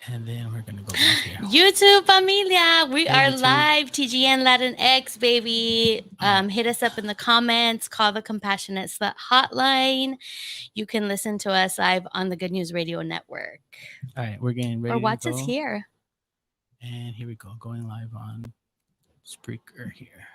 And then we're gonna go back here. YouTube familia, we Hey are YouTube. live. TGN Latin X, baby. All right. Hit us up in the comments. Call the Compassionate Slut hotline. You can listen to us live on the Good News Radio Network All right. We're getting or ready to watch us go. here. And here we go. Going live on Spreaker here.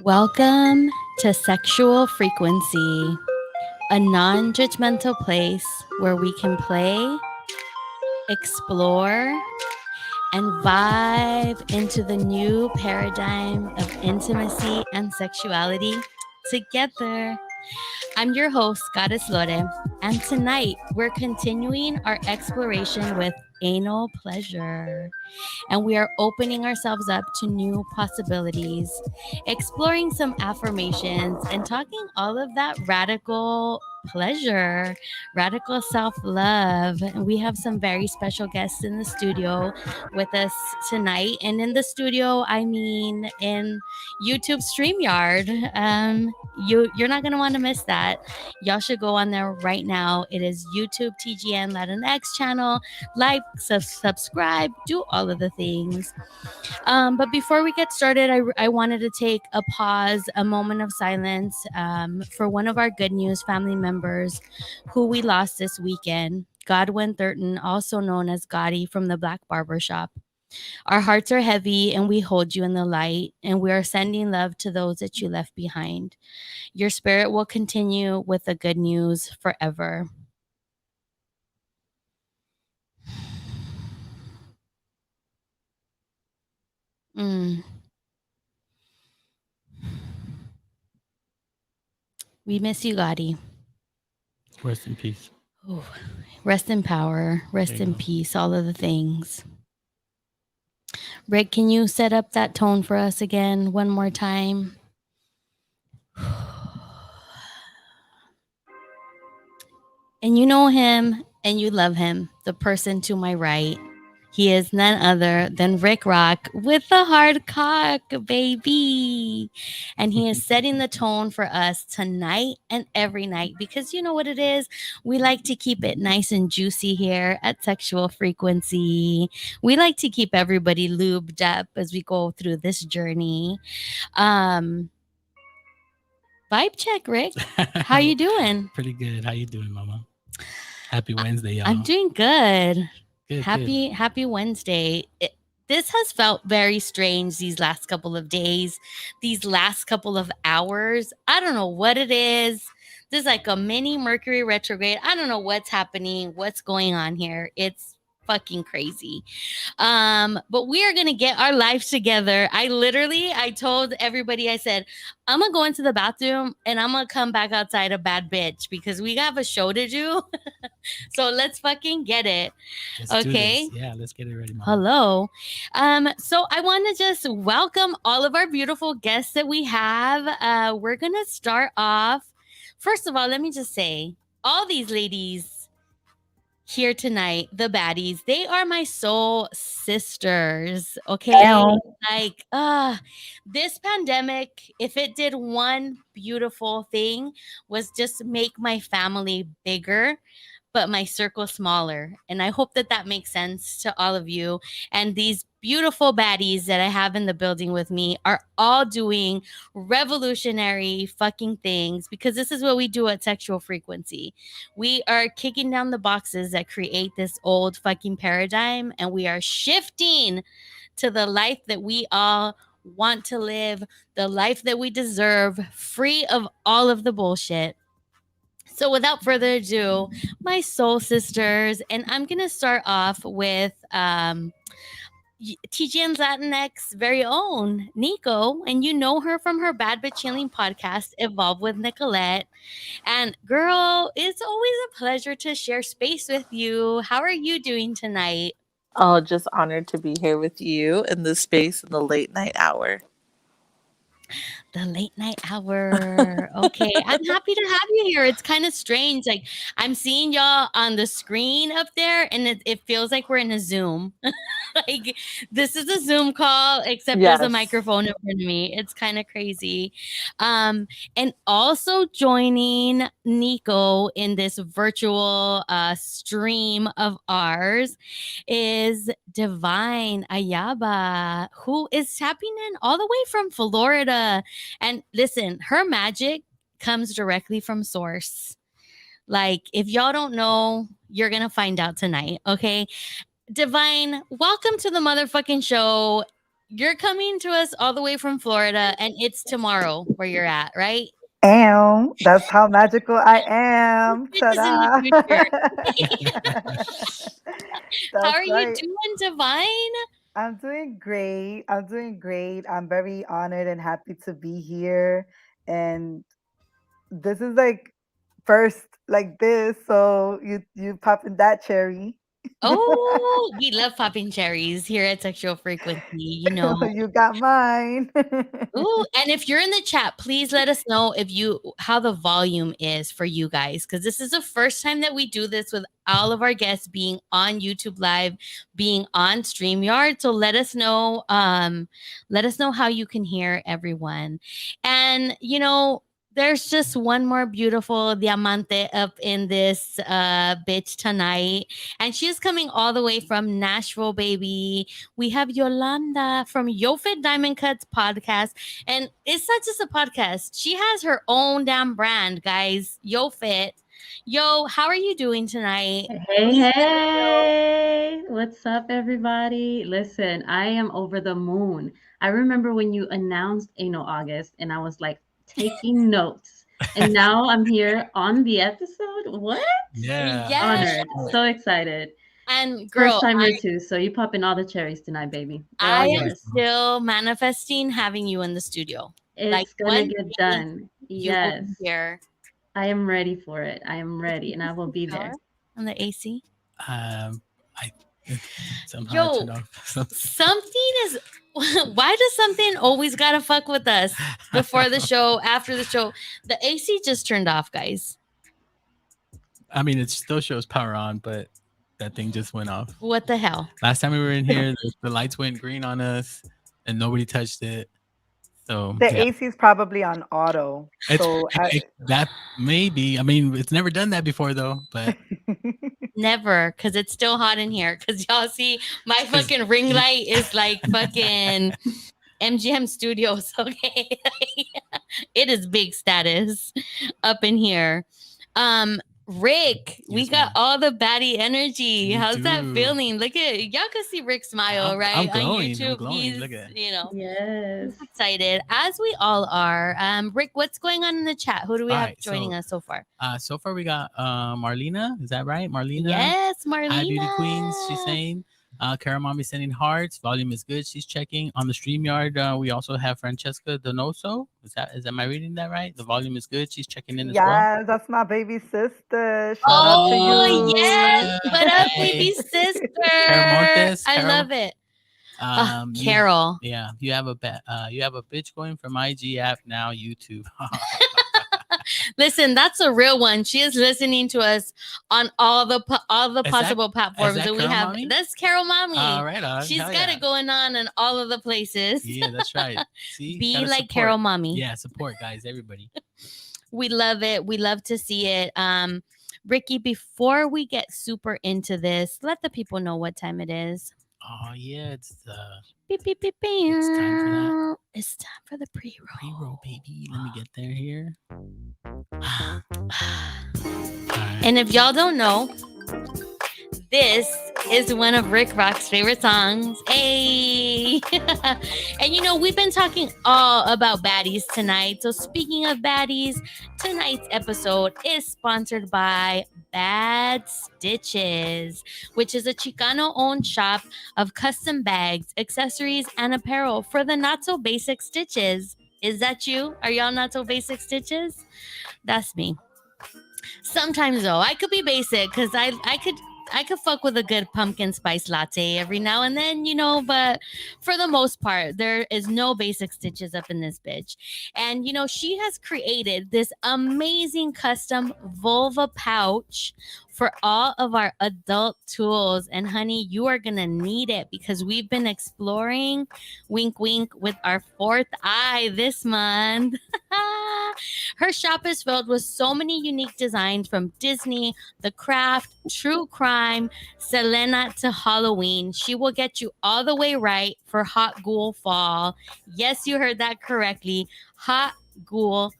Welcome to Sexual Frequency, a non judgmental place where we can play, explore, and vibe into the new paradigm of intimacy and sexuality together. I'm your host, Goddess Lore, and tonight we're continuing our exploration with anal pleasure. And we are opening ourselves up to new possibilities, exploring some affirmations, and talking all of that radical pleasure, radical self love. And we have some very special guests in the studio with us tonight. And in the studio, I mean in YouTube StreamYard. You're not gonna want to miss that. Y'all should go on there right now. It is YouTube TGN Latinx channel. Like, subscribe, do all of the things. But before we get started, I wanted to take a pause, a moment of silence for one of our Good News family members who we lost this weekend, Godwin Thurton, also known as Gotti from the Black Barber Shop. Our hearts are heavy and we hold you in the light, and we are sending love to those that you left behind. Your spirit will continue with the good news forever. Mm. We miss you, Gotti. Rest in peace. Ooh. Rest in power, rest in Go. peace, all of the things. Rick, can you set up that tone for us again one more time? And you know him and you love him, the person to my right. He is none other than Rick Rock with the hard cock, baby. And he is setting the tone for us tonight and every night because you know what it is? We like to keep it nice and juicy here at Sexual Frequency. We like to keep everybody lubed up as we go through this journey. Um, Vibe check, Rick. How you doing? Pretty good. How you doing, Mama? Happy Wednesday, y'all. I'm doing good. Good. Happy Wednesday. This has felt very strange these last couple of days, these last couple of hours. I don't know what it is. There's like a mini Mercury retrograde. I don't know what's happening, what's going on here. It's fucking crazy. But we are gonna get our life together. I told everybody, I said, I'm gonna go into the bathroom and I'm gonna come back outside a bad bitch because we have a show to do. So let's fucking get it. Let's do Okay. this. Yeah, let's get it ready, Mama. Hello. So I want to just welcome all of our beautiful guests that we have. We're gonna start off. First of all, let me just say, all these ladies here tonight, the baddies, they are my soul sisters. Okay. Ow. Like, this pandemic, if it did one beautiful thing, was just make my family bigger, but my circle smaller. And I hope that that makes sense to all of you. And these beautiful baddies that I have in the building with me are all doing revolutionary fucking things because this is what we do at Sexual Frequency. We are kicking down the boxes that create this old fucking paradigm, and we are shifting to the life that we all want to live, the life that we deserve, free of all of the bullshit. So, without further ado, my soul sisters, and I'm gonna start off with TGN's Latinx very own Nico, and you know her from her Bad But Chilling podcast, Evolve with Nicolette. And girl, it's always a pleasure to share space with you. How are you doing tonight? Oh, just honored to be here with you in this space in the late night hour. The late night hour. Okay. I'm happy to have you here. It's kind of strange. Like I'm seeing y'all on the screen up there and it feels like we're in a Zoom. Like this is a Zoom call, except there's a Yes. microphone in front of me. It's kind of crazy. And also joining Nico in this virtual stream of ours is Divine Ayaba, who is tapping in all the way from Florida. And listen, her magic comes directly from source. Like, if y'all don't know, you're going to find out tonight. Okay. Divine, welcome to the motherfucking show. You're coming to us all the way from Florida, and it's tomorrow where you're at, right? And that's how magical I am. This is in the Ta-da. future. How That's are you right. doing, Divine? I'm doing great. I'm doing great. I'm very honored and happy to be here. And this is like first like this. So you popping that cherry. Oh, we love popping cherries here at Sexual Frequency, you know. You got mine. Ooh, and if you're in the chat, please let us know if you how the volume is for you guys, because this is the first time that we do this with all of our guests being on YouTube Live, being on StreamYard. So let us know how you can hear everyone. And there's just one more beautiful diamante up in this bitch tonight. And she's coming all the way from Nashville, baby. We have Yolanda from YoFit Diamond Cuts podcast. And it's not just a podcast. She has her own damn brand, guys. YoFit. Yo, how are you doing tonight? Hey, Please let us know. hey, what's up, everybody? Listen, I am over the moon. I remember when you announced August, and I was like taking notes. And now I'm here on the episode. What? Yeah. Yes. Honored. So excited. And First girl, timer too. So you popping all the cherries tonight, baby. They're all I am yours. still manifesting having you in the studio. Like It's gonna one get day done. you will be Yes. here. I am ready for it. I am ready, and I will be there. On the AC. I somehow Yo, I turned off. something is. Why does something always gotta fuck with us before the show, after the show? The AC just turned off, guys. I mean, it still shows power on, but that thing just went off. What the hell? Last time we were in here, the lights went green on us, and nobody touched it. So The yeah, AC is probably on auto. So that maybe. I mean, it's never done that before though. But Never, because it's still hot in here. Because y'all see, my fucking ring light is like fucking MGM Studios. Okay, it is big status up in here. Rick, we Yes, got ma'am. all the baddie energy. We How's that do. feeling? Look at y'all can see Rick smile right I'm glowing. on I'm YouTube. glowing. He's Look at it. Yes. he's excited, as we all are. Rick, what's going on in the chat? Who do we All have right, joining so- us so far? So far we got Marlena. Is that right, Marlena? Yes, Marlena. Hi, Beauty Queens. She's saying. Cara Mommy sending hearts. Volume is good. She's checking on the StreamYard. We also have Francesca Donoso. Am I reading that right? The volume is good. She's checking in as well. yes, that's my baby sister. Shout out to Oh, you. yes. What up, Hey. baby sister? Montes, I Carol. love it. You- Carol. Yeah, you have a bitch going from IG app now YouTube. Listen, that's a real one. She is listening to us on all the Is possible platforms that that we Carol have. Mommy? That's Carol Mommy. All right, on. She's Hell got yeah. it going on in all of the places. Yeah, that's right. See, Be gotta like support. Carol Mommy. Yeah, support guys, everybody. We love it. We love to see it. Ricky, before we get super into this, let the people know what time it is. Oh yeah, it's Beep, beep, beep, beep. It's time for that. It's time for the pre-roll. pre-roll, baby. Let me get there here. All right. And if y'all don't know, this is one of Rick Rock's favorite songs. Hey! And we've been talking all about baddies tonight. So speaking of baddies, tonight's episode is sponsored by Bad Stitches, which is a Chicano-owned shop of custom bags, accessories, and apparel for the not-so-basic stitches. Is that you? Are y'all not-so-basic stitches? That's me. Sometimes though, I could be basic because I could I could fuck with a good pumpkin spice latte every now and then, but for the most part, there is no basic stitches up in this bitch. And she has created this amazing custom vulva pouch for all of our adult tools. And honey, you are gonna need it because we've been exploring, wink wink, with our fourth eye this month. Her shop is filled with so many unique designs from Disney, The Craft, True Crime, Selena to Halloween. She will get you all the way right for Hot Ghoul Fall. Yes, you heard that correctly. Hot Ghoul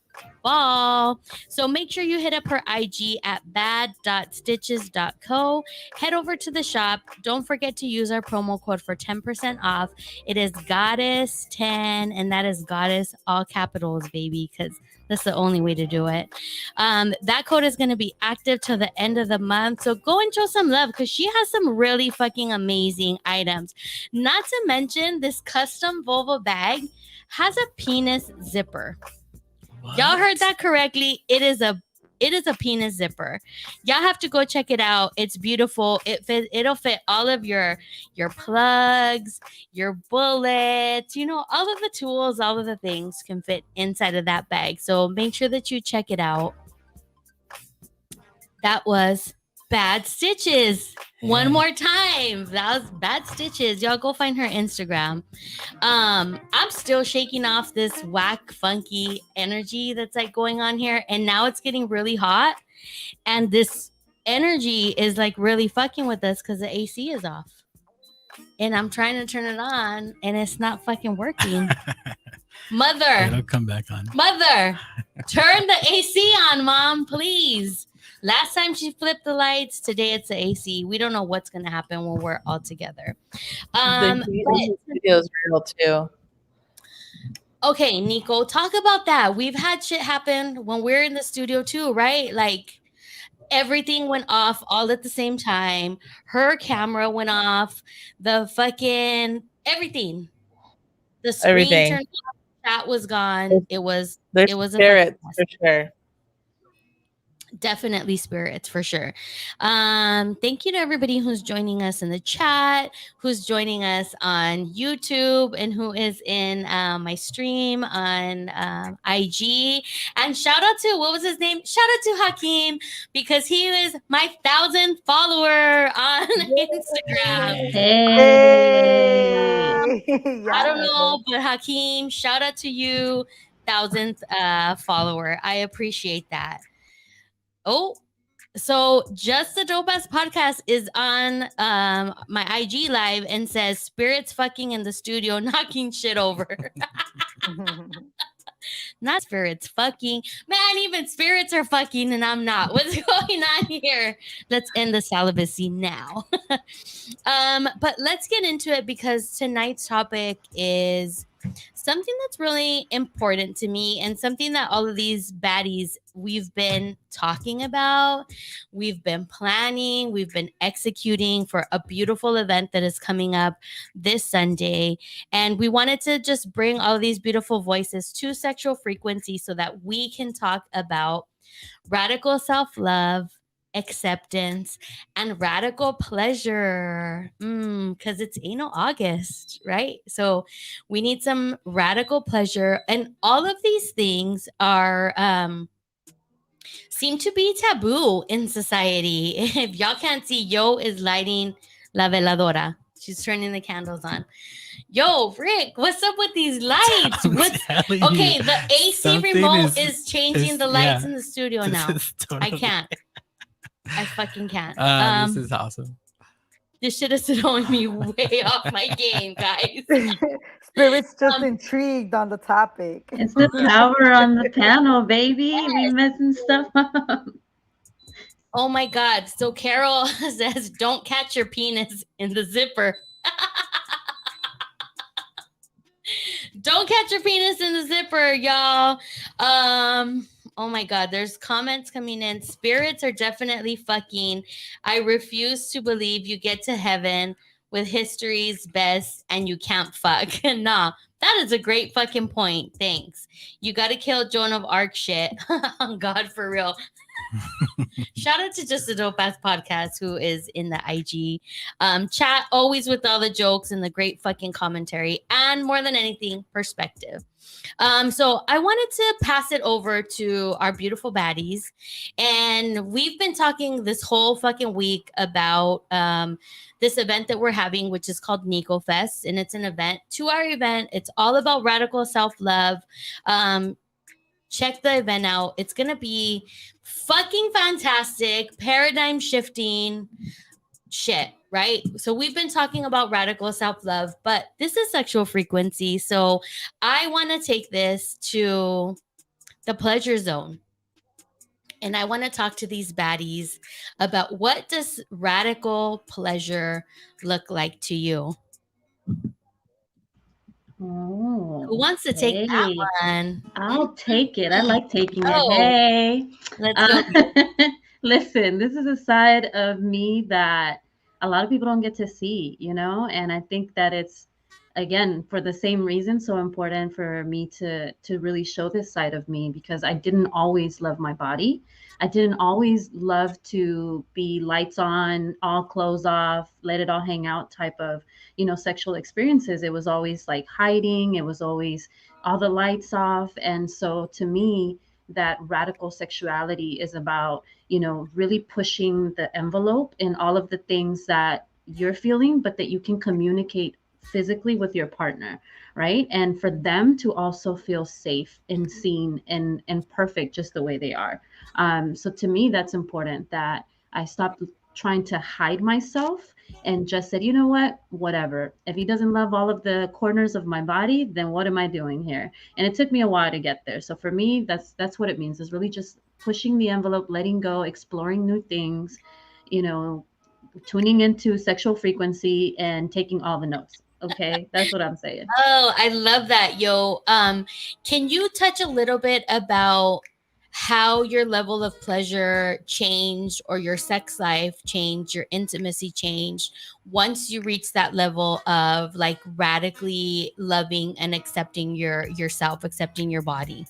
Fall. So make sure you hit up her IG at bad.stitches.co. Head over to the shop. Don't forget to use our promo code for 10% off. It is Goddess10, and that is Goddess all capitals, baby, because that's the only way to do it. That code is going to be active till the end of the month. So go and show some love because she has some really fucking amazing items. Not to mention, this custom vulva bag has a penis zipper. Y'all heard that correctly. It is a penis zipper. Y'all have to go check it out. It's beautiful. It'll fit all of your plugs, your bullets, all of the tools, all of the things can fit inside of that bag. So make sure that you check it out. That was Bad Stitches. One more time. That was Bad Stitches. Y'all go find her Instagram. I'm still shaking off this whack, funky energy that's like going on here. And now it's getting really hot. And this energy is like really fucking with us because the AC is off. And I'm trying to turn it on and it's not fucking working. Mother. It'll come back on. Mother, turn the AC on, Mom, please. Last time she flipped the lights, today it's the AC. We don't know what's going to happen when we're all together. The heat in the studio is real too. Okay, Nico, talk about that. We've had shit happen when we're in the studio too, right? Like everything went off all at the same time. Her camera went off. The fucking everything. The screen turned off. Chat was gone. It was spirits for sure. Definitely spirits for sure. Thank you to everybody who's joining us in the chat, who's joining us on YouTube, and who is in my stream on IG. And shout out to, what was his name? Shout out to Hakeem, because he is my 1,000th follower on Instagram. Hey. I don't know, but Hakeem, shout out to you, 1,000th follower. I appreciate that. Oh, so Just the Dope Ass Podcast is on my IG live and says spirits fucking in the studio, knocking shit over. Not spirits fucking. Man, even spirits are fucking and I'm not. What's going on here? Let's end the celibacy now. But let's get into it because tonight's topic is something that's really important to me and something that all of these baddies we've been talking about, we've been planning, we've been executing for a beautiful event that is coming up this Sunday. And we wanted to just bring all of these beautiful voices to Sexual Freakuency so that we can talk about radical self-love, acceptance, and radical pleasure, because it's anal August, right? So we need some radical pleasure, and all of these things are seem to be taboo in society. If y'all can't see, Yo is lighting la veladora. She's turning the candles on. Yo, Rick, what's up with these lights? Okay, the AC remote is changing the lights in the studio now. Totally, I can't. I fucking can't. This is awesome. This shit is throwing me way off my game, guys. Spirit's just intrigued on the topic. It's the power on the panel, baby. Yes. We messing stuff up. Oh my God. So Carol says, don't catch your penis in the zipper. Don't catch your penis in the zipper, y'all. Oh my God, there's comments coming in. Spirits are definitely fucking. I refuse to believe you get to heaven with history's best and you can't fuck. Nah, that is a great fucking point. Thanks. You got to kill Joan of Arc shit. Oh God, for real. Shout out to Just a Dope Ass Podcast, who is in the IG chat, always with all the jokes and the great fucking commentary, and more than anything, perspective. So I wanted to pass it over to our beautiful baddies, and we've been talking this whole fucking week about this event that we're having, which is called Nico Fest, and it's an event. 2-hour event. It's all about radical self love. Check the event out. It's gonna be fucking fantastic, paradigm shifting shit, right? So we've been talking about radical self-love, but this is sexual frequency. So I want to take this to the pleasure zone. And I want to talk to these baddies about what does radical pleasure look like to you? Oh, Who wants to take that hey. one? I'll take it. I like taking it. Oh, Hey. let's go. Listen, this is a side of me that a lot of people don't get to see, you know? And I think that it's, again, for the same reason, so important for me to really show this side of me, because I didn't always love my body. I didn't always love to be lights on, all clothes off, let it all hang out type of, sexual experiences. It was always like hiding. It was always all the lights off. And so to me, that radical sexuality is about, really pushing the envelope in all of the things that you're feeling, but that you can communicate physically with your partner, right? And for them to also feel safe and seen and perfect just the way they are. So to me, that's important, that I stopped trying to hide myself and just said, you know what, whatever. If he doesn't love all of the corners of my body, then what am I doing here? And it took me a while to get there. So for me, that's what it means, is really just pushing the envelope, letting go, exploring new things, you know, tuning into sexual frequency and taking all the notes. Okay, that's what I'm saying. Oh, I love that, yo. Can you touch a little bit about how your level of pleasure changed, or your sex life changed, your intimacy changed once you reach that level of like radically loving and accepting yourself, accepting your body?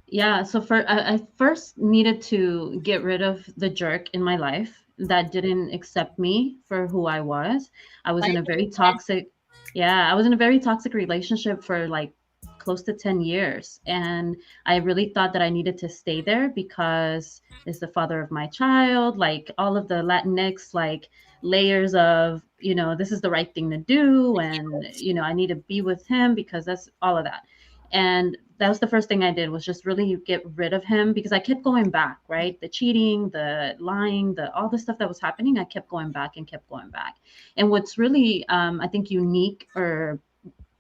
Yeah, so I first needed to get rid of the jerk in my life that didn't accept me for who I was. I was in a very toxic, yeah, I was in a very toxic relationship for like close to 10 years. And I really thought that I needed to stay there because it's the father of my child, like all of the Latinx like layers of, this is the right thing to do. And, I need to be with him because that's all of that. And that was the first thing I did, was just really get rid of him, because I kept going back, right? The cheating, the lying, the all the stuff that was happening, I kept going back and kept going back. And what's really, I think, unique, or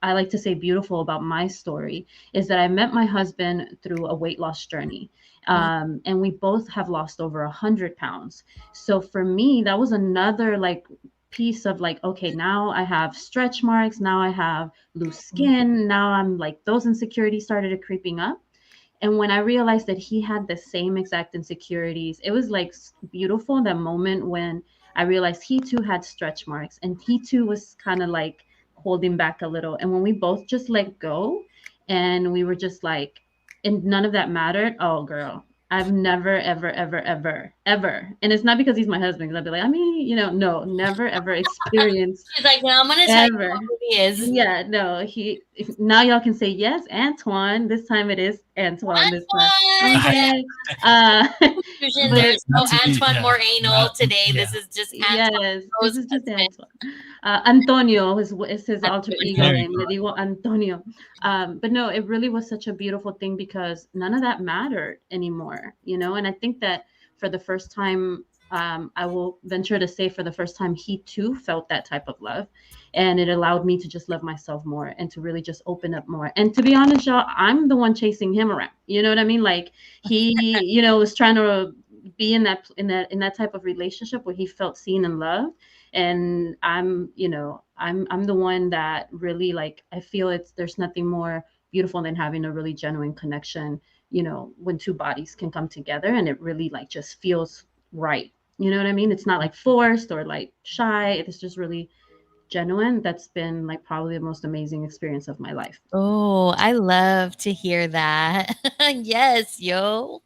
I like to say beautiful about my story, is that I met my husband through a weight loss journey. And we both have lost over 100 pounds. So for me, that was another like piece of like, okay, now I have stretch marks, now I have loose skin, now I'm like, those insecurities started creeping up. And when I realized that he had the same exact insecurities, it was like beautiful in that moment when I realized he too had stretch marks and he too was kind of like holding back a little. And when we both just let go and we were just like, and none of that mattered. Oh, girl, I've never, ever, ever, ever, ever. And it's not because he's my husband, because I'd be like, I mean, no, never, ever experienced She's like, now I'm gonna tell you ever. who he is. Yeah, no, now y'all can say yes, Antoine. This time it is Antoine this time. Antoine, yeah. Okay. Uh Confusion. but There's no Not to be, Antoine yeah, Moreno not, today. yeah. This is just yes, Antoine this Rose is just husband. Antoine. Antonio is his alter ego Very name. Le digo Antonio. But no, it really was such a beautiful thing because none of that mattered anymore, And I think that for the first time, I will venture to say for the first time, he too felt that type of love. And it allowed me to just love myself more and to really just open up more. And to be honest, y'all, I'm the one chasing him around. You know what I mean? Like he, was trying to be in that type of relationship where he felt seen and loved. And I'm the one that really, like, I feel there's nothing more beautiful than having a really genuine connection, when two bodies can come together and it really like just feels right. You know what I mean? It's not like forced or like shy. It's just really genuine, that's been like probably the most amazing experience of my life. Oh, I love to hear that. Yes, yo.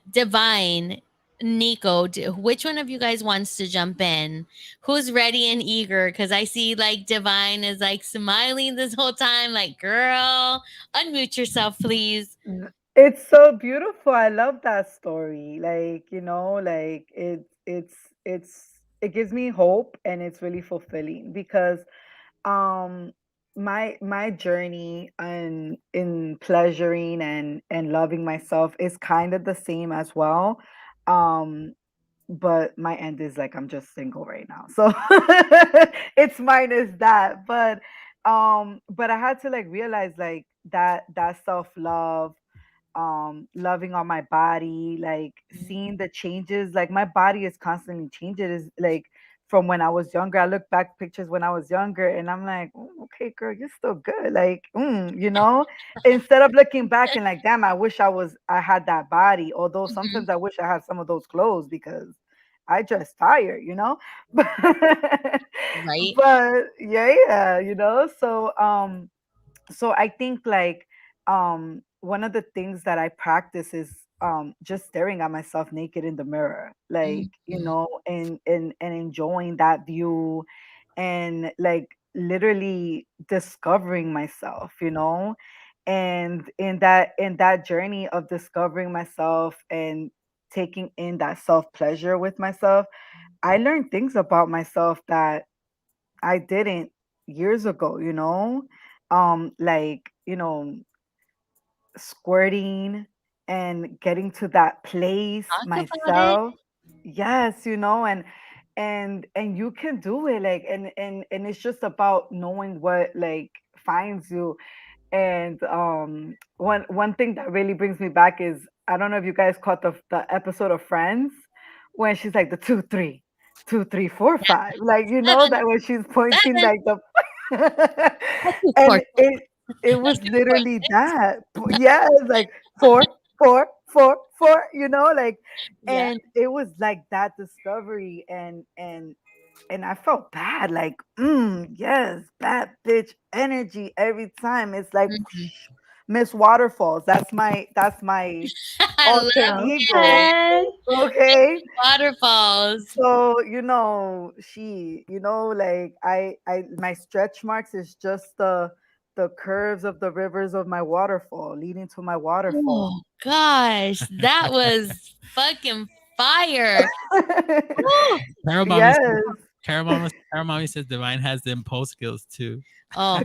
Divine, Nico, which one of you guys wants to jump in? Who's ready and eager? Because I see like Divine is like smiling this whole time. Like, girl, unmute yourself, please. It's so beautiful. I love that story. Like, like it gives me hope, and it's really fulfilling because um my journey in pleasuring and loving myself is kind of the same as well. Um but my end is like I'm just single right now. So it's minus that. But I had to like realize like that self-love, loving on my body, like seeing the changes. Like my body is constantly changing. Is like from when I was younger. I look back pictures when I was younger and I'm like, "Oh, okay, girl, you're still good." Like, instead of looking back and like, damn, I had that body. Although Mhm. sometimes I wish I had some of those clothes because I dress fire, but Right? but yeah, so I think like one of the things that I practice is just staring at myself naked in the mirror, like, Mhm. and enjoying that view, and like literally discovering myself, and in that journey of discovering myself and taking in that self pleasure with myself, I learned things about myself that I didn't years ago, like, squirting and getting to that place Talk about it. myself. Yes, and you can do it, like, and it's just about knowing what like finds you. And one thing that really brings me back is, I don't know if you guys caught the episode of Friends when she's like the 2 3 2 3 4 5, like, Seven, that when she's pointing seven. like the That's too and short. it was That's too short. literally that. Yeah, it's like 4 4 4 4, like, Yeah. and it was like that discovery, and I felt bad, like, yes, bad bitch energy every time. It's like Mhm. Miss Waterfalls. That's my I alter love ego. it. Okay. Okay. Waterfalls. So, like I my stretch marks is just the curves of the rivers of my waterfall leading to my waterfall. Oh gosh, that was fucking fire. Woo! Carol Mommy, Yes. Carol Mommy says Divine has the impulse skills too. Oh,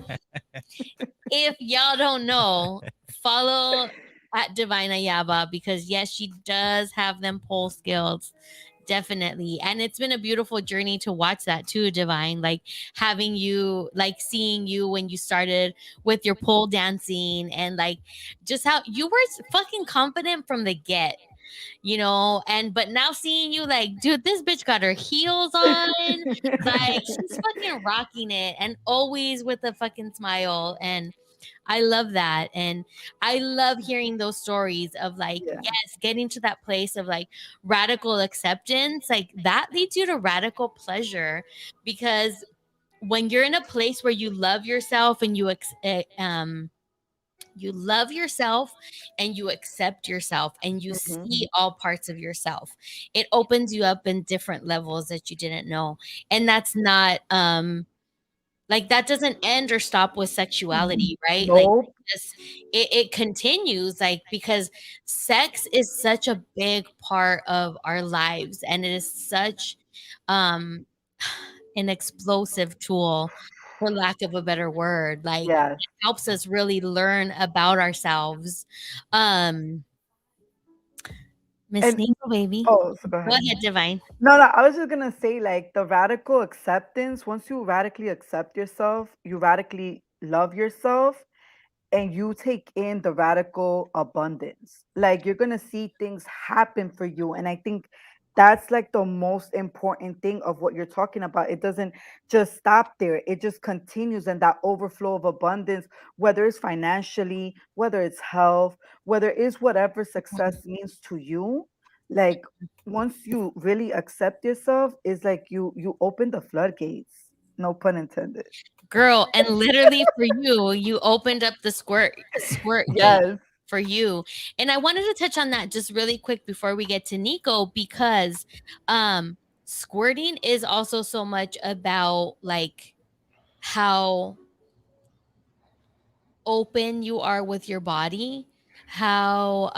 if y'all don't know, follow at Divina Yaba because yes, she does have them pole skills. Definitely. And it's been a beautiful journey to watch that too, Divine. Like having you, like seeing you when you started with your pole dancing and like just how you were fucking confident from the get, and but now seeing you like, dude, this bitch got her heels on, like she's fucking rocking it and always with a fucking smile. And I love that. And I love hearing those stories of like, Yeah. yes, getting to that place of like radical acceptance, like that leads you to radical pleasure. Because when you're in a place where you love yourself and you love yourself and you accept yourself and you Mhm. see all parts of yourself, it opens you up in different levels that you didn't know. And that's not like that doesn't end or stop with sexuality, right? Like Nope. this, it continues, like, because sex is such a big part of our lives and it is such um an explosive tool, for lack of a better word. Like Yes. it helps us really learn about ourselves. um Miss And Nico, baby, so go go ahead. ahead, Divine. No, I was just gonna say, like, the radical acceptance. Once you radically accept yourself, you radically love yourself, and you take in the radical abundance. Like, you're gonna see things happen for you. And I think that's like the most important thing of what you're talking about. It doesn't just stop there, it just continues, and that overflow of abundance, whether it's financially, whether it's health, whether it's whatever success means to you. Like, once you really accept yourself, it's like you open the floodgates. No pun intended. Girl, and literally for you, you opened up the squirt gate Yes. for you. And I wanted to touch on that just really quick before we get to Nico, because um squirting is also so much about like how open you are with your body, how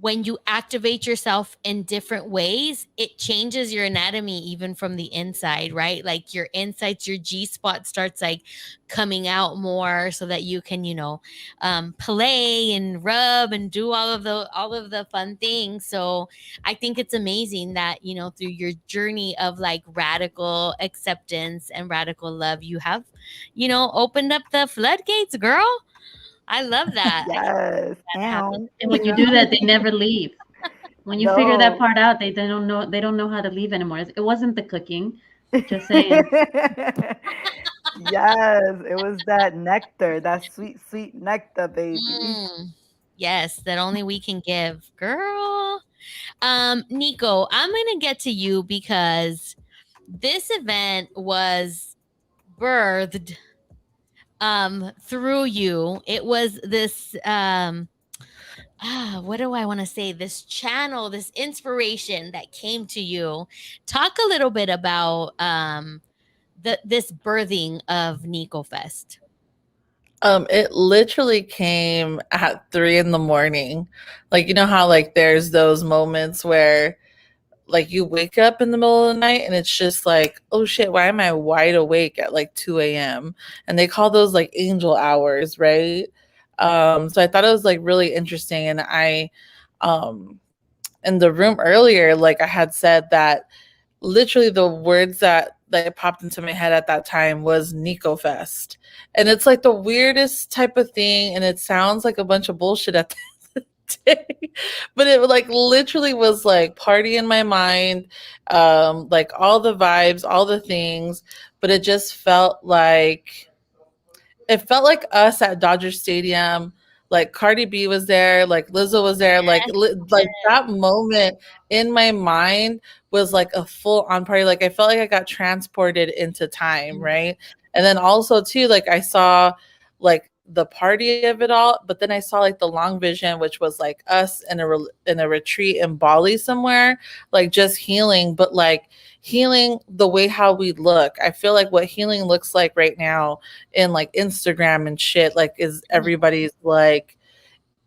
when you activate yourself in different ways, it changes your anatomy even from the inside, right? Like your insides, your G spot starts like coming out more so that you can, play and rub and do all of the fun things. So I think it's amazing that, through your journey of like radical acceptance and radical love, you have, opened up the floodgates, girl. I love that. I can't Yes. that happen. Ow. And when you do that, they never leave. When you figure that No. part out, they don't know how to leave anymore. It wasn't the cooking. Just saying. Yes, it was that nectar, that sweet, sweet nectar, baby. Mm, yes, that only we can give, girl. Nico, I'm gonna get to you because this event was birthed through you. It was this what do I want to say? This channel, this inspiration that came to you. Talk a little bit about this birthing of Nico Fest. It literally came at 3 in the morning. Like, you know how like there's those moments where like you wake up in the middle of the night and it's just like, oh shit, why am I wide awake at like 2 a.m.? And they call those like angel hours, right? So I thought it was like really interesting. And I in the room earlier, like I had said that literally the words that popped into my head at that time was Nico Fest. And it's like the weirdest type of thing and it sounds like a bunch of bullshit at the day. But it like literally was like party in my mind, like all the vibes, all the things, but it felt like us at Dodger Stadium. Like Cardi B was there, like Lizzo was there, like that moment in my mind was like a full on party. Like I felt like I got transported into time, right? And then also too, like I saw like the party of it all, but then I saw like the long vision, which was like us in a retreat in Bali somewhere, like just healing, but like healing the way how we look. I feel like what healing looks like right now in like Instagram and shit, like is everybody's like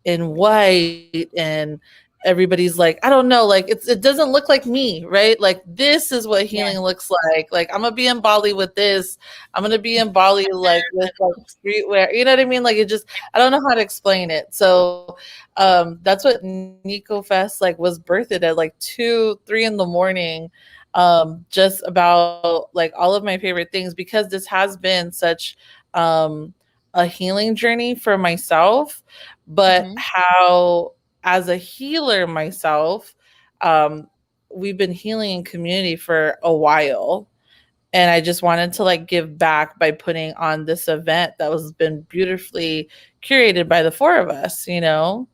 in white and everybody's like, I don't know, like it doesn't look like me, right? Like this is what Yeah. healing looks like. Like I'm gonna be in Bali with this. I'm gonna be in Bali like with like streetwear. You know what I mean? Like it just I don't know how to explain it. So that's what Nico Fest like was birthed at like 2, 3 in the morning. Just about like all of my favorite things because this has been such a healing journey for myself, but Mhm. how as a healer myself, um, we've been healing in community for a while. And I just wanted to like give back by putting on this event that was been beautifully curated by the four of us, you know?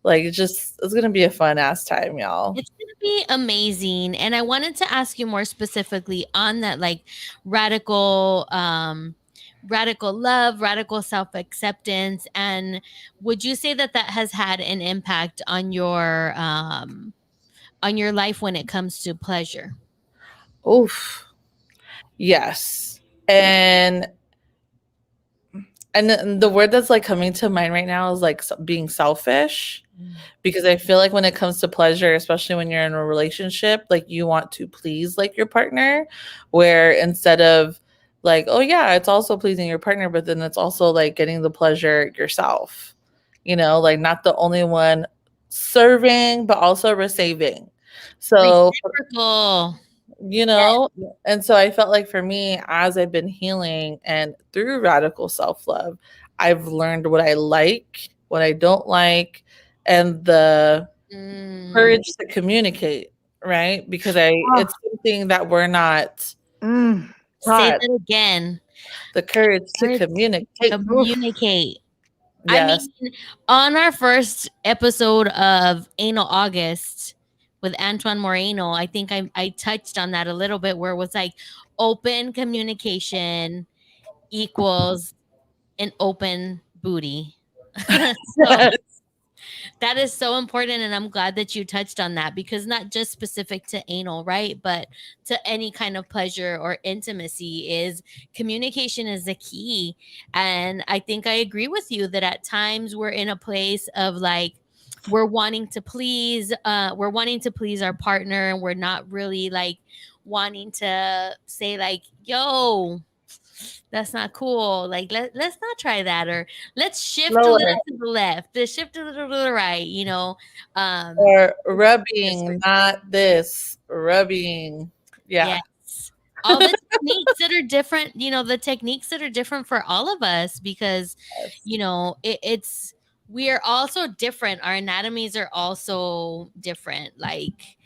Like it's gonna be a fun ass time, y'all. It's going to be amazing. And I wanted to ask you more specifically on that, like radical, radical love, radical self acceptance. And would you say that that has had an impact on your life when it comes to pleasure? Oof. Yes. And the word that's like coming to mind right now is like being selfish, because I feel like when it comes to pleasure, especially when you're in a relationship, like you want to please like your partner, where instead of like, oh yeah, it's also pleasing your partner, but then it's also like getting the pleasure yourself, like not the only one serving, but also receiving. So Reciprocal. you know and so I felt like for me, as I've been healing and through radical self-love, I've learned what I like, what I don't like, and the Mm. courage to communicate, right? Because it's something that we're not Mm. Say taught, that again. the courage to Courage to communicate. Oof. communicate. I mean, Yes. on our first episode of Anal August with Antoine Moreno, I think I touched on that a little bit where it was like open communication equals an open booty. So that is so important, and I'm glad that you touched on that, because not just specific to anal, right, but to any kind of pleasure or intimacy, is communication is the key. And I think I agree with you that at times we're in a place of like, we're wanting to please our partner, and we're not really like wanting to say like, yo, that's not cool. Like, let's not try that, or let's shift a Lower. little to the left, let's shift a little to the right, Or rubbing, not this. Rubbing. Yeah. yes, all the techniques that are different, the techniques that are different for all of us, because it's we are also different. Our anatomies are also different. Like,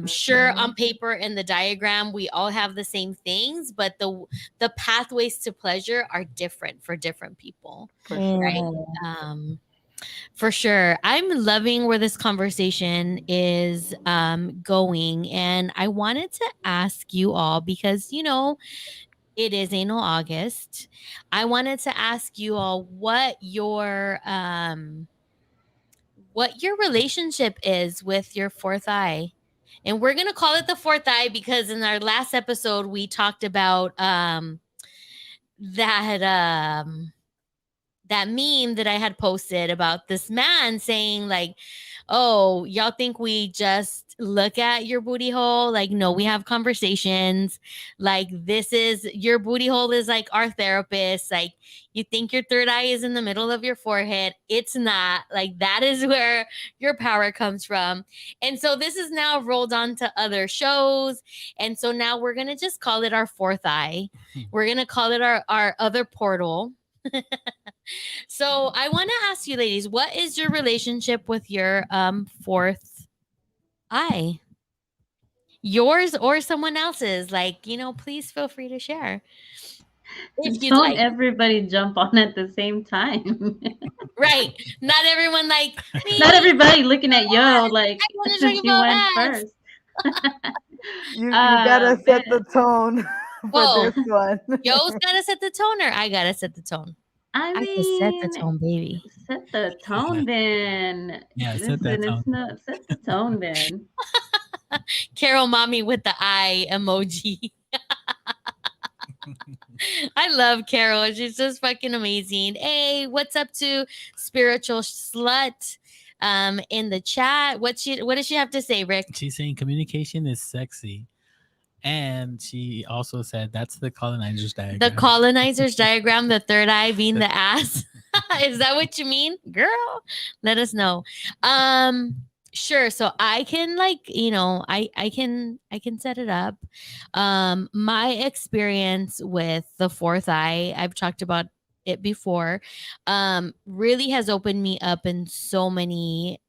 sure, on paper in the diagram we all have the same things, but the pathways to pleasure are different for different people, For sure. right? For sure. I'm loving where this conversation is going. And I wanted to ask you all, because, it is anal August. I wanted to ask you all what your relationship is with your fourth eye. And we're going to call it the fourth eye because in our last episode we talked about that that meme that I had posted about this man saying like, oh, y'all think we just look at your booty hole? Like, no, we have conversations. Like, this is your booty hole is like our therapist. Like, you think your third eye is in the middle of your forehead. It's not. Like, that is where your power comes from. And so this is now rolled on to other shows. And so now we're going to just call it our fourth eye. We're going to call it our other portal. So I want to ask you, ladies, what is your relationship with your fourth eye? Yours or someone else's? Like, please feel free to share if you'd Don't like. everybody jump on at the same time. Right. Not everyone like me. Not everybody looking at Yo like I want to since talk you about went ass. first. You gotta set the Man, tone for Whoa. this one. Yo's gotta set the tone, or I gotta set the tone. I I can set the mean, tone, baby. set the tone then. Yeah, set that Listen, it's tone. not set the tone then. Carol mommy with the eye emoji. I love Carol. She's just fucking amazing. Hey, what's up to spiritual slut in the chat? What does she have to say, Rick? She's saying communication is sexy. And she also said that's the colonizer's diagram. The colonizer's diagram, the third eye being the ass. Is that what you mean? Girl, let us know. Sure. So I can I can set it up. My experience with the fourth eye, I've talked about it before, really has opened me up in so many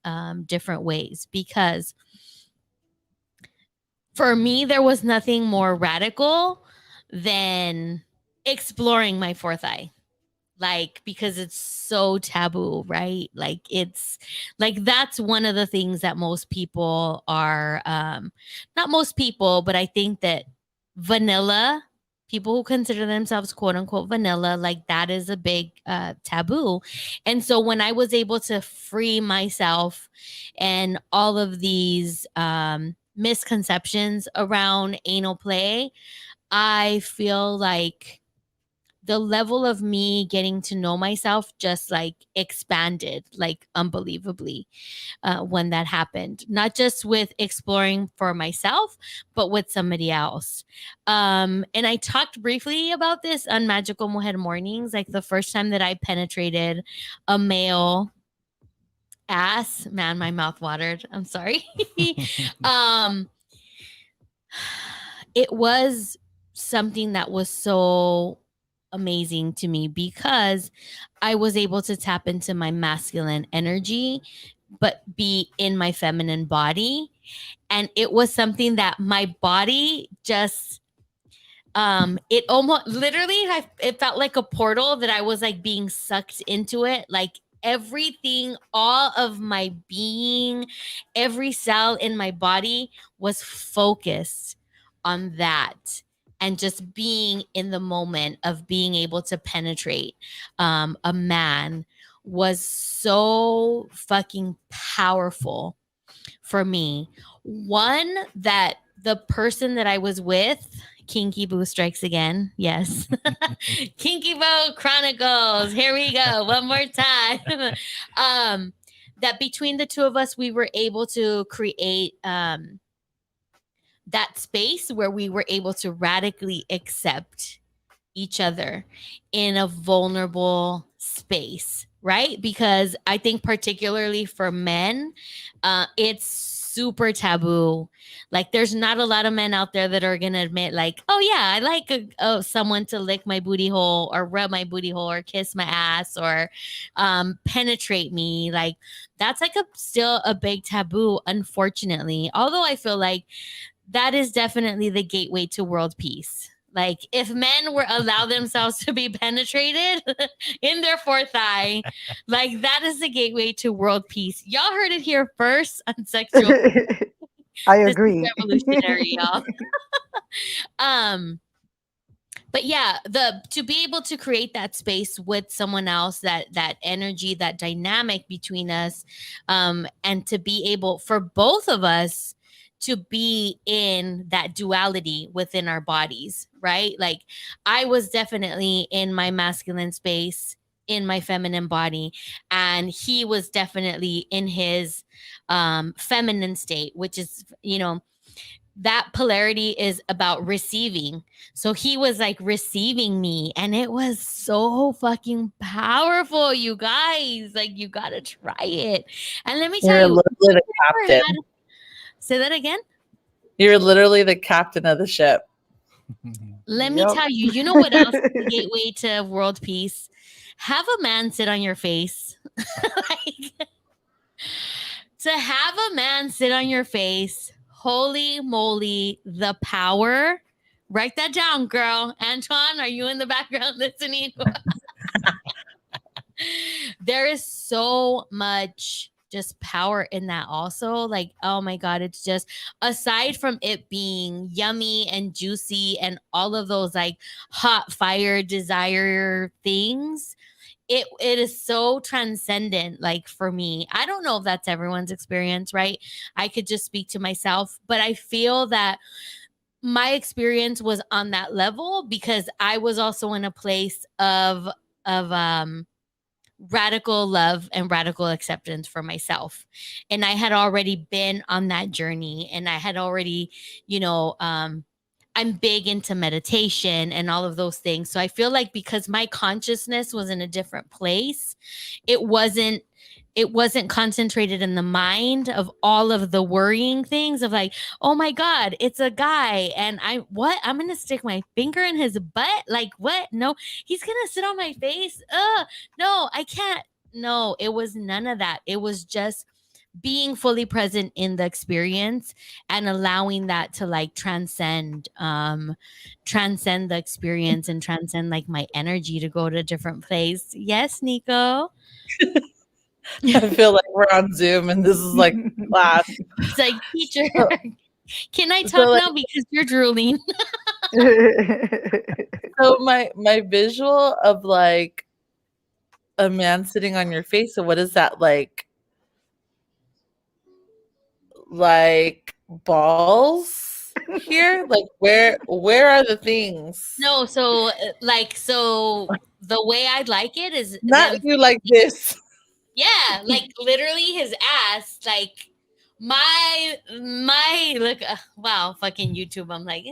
different ways, because for me, there was nothing more radical than exploring my fourth eye. Like, because it's so taboo, right? Like, it's like that's one of the things that most people are not most people, but I think that vanilla people who consider themselves quote unquote vanilla, like that is a big taboo. And so when I was able to free myself and all of these misconceptions around anal play, I feel like the level of me getting to know myself just like expanded like unbelievably when that happened, not just with exploring for myself but with somebody else. And I talked briefly about this on Magical Mujer Mornings, like the first time that I penetrated a male ass. Man, my mouth watered, I'm sorry. It was something that was so amazing to me, because I was able to tap into my masculine energy but be in my feminine body. And it was something that my body just it almost literally it felt like a portal that I was like being sucked into it. Like everything, all of my being, every cell in my body was focused on that. and just being in the moment of being able to penetrate a man was so fucking powerful for me. One, that the person that I was with, Kinky Boo strikes again. Yes. Kinky Boo Chronicles. Here we go. One more time. That between the two of us, we were able to create that space where we were able to radically accept each other in a vulnerable space, right? Because I think particularly for men, it's super taboo. Like there's not a lot of men out there that are gonna admit like, oh yeah, I like someone to lick my booty hole or rub my booty hole or kiss my ass or penetrate me. Like that's like still a big taboo, unfortunately. Although I feel like that is definitely the gateway to world peace. Like if men were allow themselves to be penetrated in their fourth eye, like that is the gateway to world peace. Y'all heard it here first on sexual. I This is agree. revolutionary, y'all. But yeah, to be able to create that space with someone else, that energy, that dynamic between us, and to be able for both of us to be in that duality within our bodies, right? Like I was definitely in my masculine space, in my feminine body, and he was definitely in his feminine state, which is, that polarity is about receiving. So he was like receiving me, and it was so fucking powerful, you guys. Like you gotta try it. And let me tell You're you, literally the captain. Say that again. You're literally the captain of the ship. Let me tell you, you know what else is the gateway to world peace? Have a man sit on your face. Like, to have a man sit on your face, holy moly, the power. Write that down, girl. Antoine, are you in the background listening? There is so much just power in that also. Like, oh my God, it's just, aside from it being yummy and juicy and all of those like hot fire desire things, it is so transcendent. Like for me, I don't know if that's everyone's experience, right? I could just speak to myself, but I feel that my experience was on that level because I was also in a place of radical love and radical acceptance for myself. And I had already been on that journey, and I had already, I'm big into meditation and all of those things. So I feel like because my consciousness was in a different place, it wasn't concentrated in the mind of all of the worrying things of like, oh my God, it's a guy. And I'm going to stick my finger in his butt. Like what? No, he's going to sit on my face. No, I can't. No, it was none of that. It was just being fully present in the experience and allowing that to like transcend the experience and transcend like my energy to go to a different place. Yes, Nico. I feel like we're on Zoom and this is like class. It's like, teacher, So- can I talk now because you're drooling? So my visual of like a man sitting on your face, so what is that like? Like balls here? Like where are the things? No, so the way I like it is Not you like this. yeah, like literally his ass, like my look. Wow, fucking YouTube. I'm like,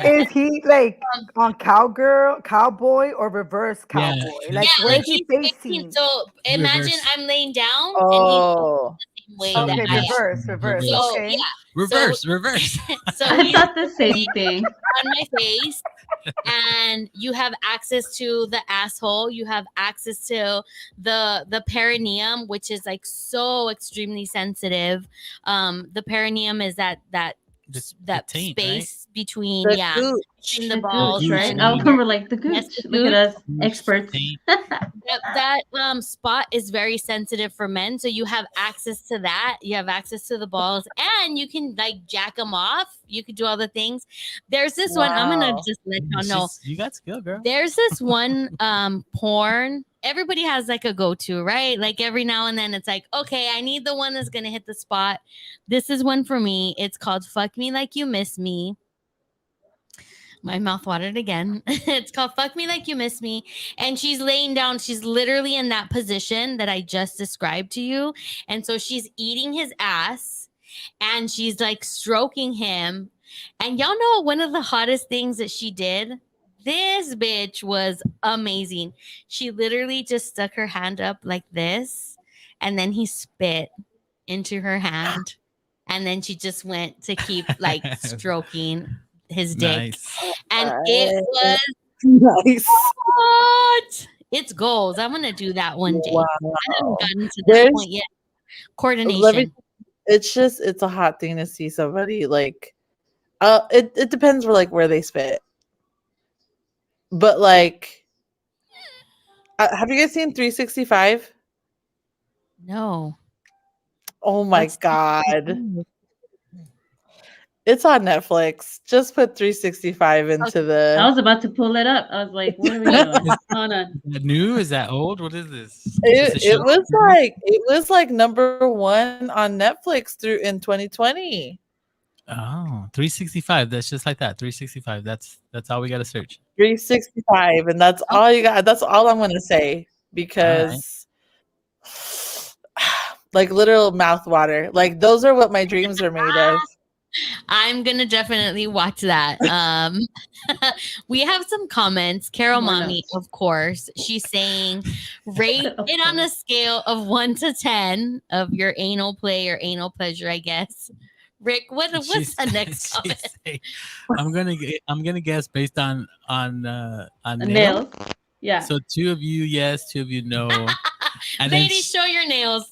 is he like on cowboy, or reverse cowboy? Yeah. Like yeah, where like is he he's facing? So imagine Reverse. I'm laying down Oh, and he's the same way So that Okay, I am. reverse. So Okay. yeah, Reverse. so I he's thought the same thing. on my face, and you have access to the asshole. You have access to the perineum, which is like so extremely sensitive. The perineum is that the taint, right? space between The between the The balls gooch, right? and Oh, we're like the yes, gooch. the Look at gooch. us, experts. Taint. That spot is very sensitive for men, so you have access to that. You have access to the balls, and you can like jack them off. You could do all the things. There's this one. I'm gonna Wow. just let y'all know. You got skill, girl. There's this one porn. Everybody has like a go-to, right? Like every now and then it's like, okay, I need the one that's gonna hit the spot. This is one for me. It's called Fuck Me Like You Miss Me. My mouth watered again. It's called Fuck Me Like You Miss Me. And she's laying down. She's literally in that position that I just described to you. And so she's eating his ass and she's like stroking him. And y'all know one of the hottest things that she did? This bitch was amazing. She literally just stuck her hand up like this. And then he spit into her hand. And then she just went to keep like stroking his dick. Nice. And it was Nice. hot. It's goals. I'm gonna do that one day. Wow. I haven't gotten to that There's- point yet. Let Coordination. me, it's a hot thing to see somebody like it depends where they spit. But like have you guys seen 365? No. Oh my What's god. It's on Netflix. Just put 365 into I the was about to pull it up. I was like, what are we doing? Hold on. Is that new? Is that old? What is this? Is it, this a show? it was like number 1 on Netflix through in 2020. Oh, 365. That's just like that. 365. That's all we got to search. 365, and that's all you got. That's all I'm gonna say because like literal mouth water. Like those are what my dreams are made of. I'm gonna definitely watch that. We have some comments. Carol More Mommy, notes. of course, she's saying rate Of it on a course. scale of 1 to 10 of your anal play or anal pleasure, I guess. Rick, what's the next comment? I'm gonna guess based on nail. Nails. Yeah. So 2 of you yes, 2 of you no. And then Ladies, show your nails.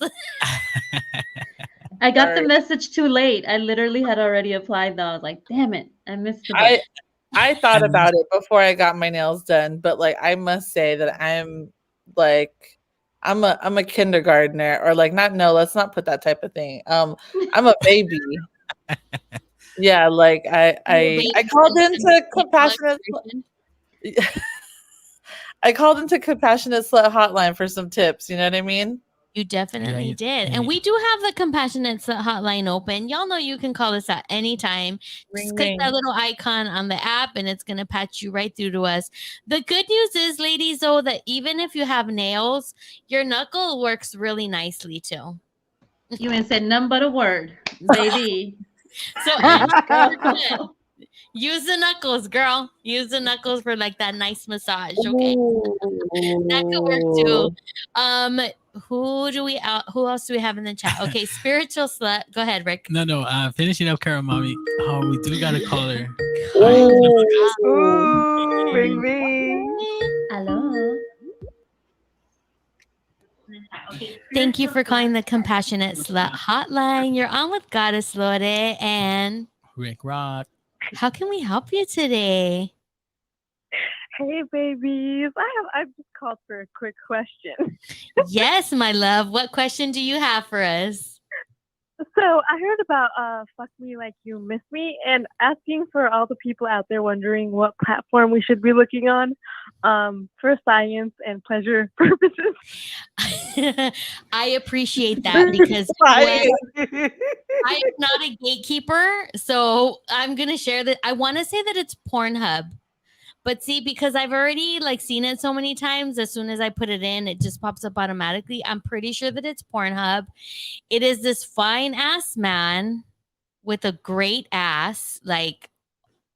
I got the Sorry. message too late. I literally had already applied though. I was like, damn it, I missed the I book. I thought about it before I got my nails done, but like I must say that I'm a kindergartner or like not no, let's not put that type of thing. I'm a baby. Yeah, like I called into compassionate I called into compassionate slut hotline for some tips, you know what I mean? You definitely you- did. yeah, And you- we do have the Compassionate Slut hotline open. Y'all know you can call us at any time. Ring, Just click ring. that little icon on the app and it's going to patch you right through to us. The good news is, ladies, though, that even if you have nails, your knuckle works really nicely too. You ain't said none but a word, baby. So you're good. Use the knuckles, girl. Use the knuckles for like that nice massage. Okay. That could work too. Who else do we have in the chat? Okay, spiritual slut. Go ahead, Rick. No. Finishing up Carol Mommy. Oh, we do got a caller. Ooh, ring ring. Hello. Thank you for calling the Compassionate Slut hotline. You're on with Goddess Lore, and Rick Rock. how can we help you today? Hey, babies. I just called for a quick question. Yes, my love. What question do you have for us? So I heard about Fuck Me Like You Miss Me, and asking for all the people out there wondering what platform we should be looking on for science and pleasure purposes. I appreciate that because I am not a gatekeeper, so I'm gonna share that. I want to say that it's Pornhub, but see, because I've already like seen it so many times, as soon as I put it in, it just pops up automatically. I'm pretty sure that it's Pornhub. It is this fine ass man with a great ass, like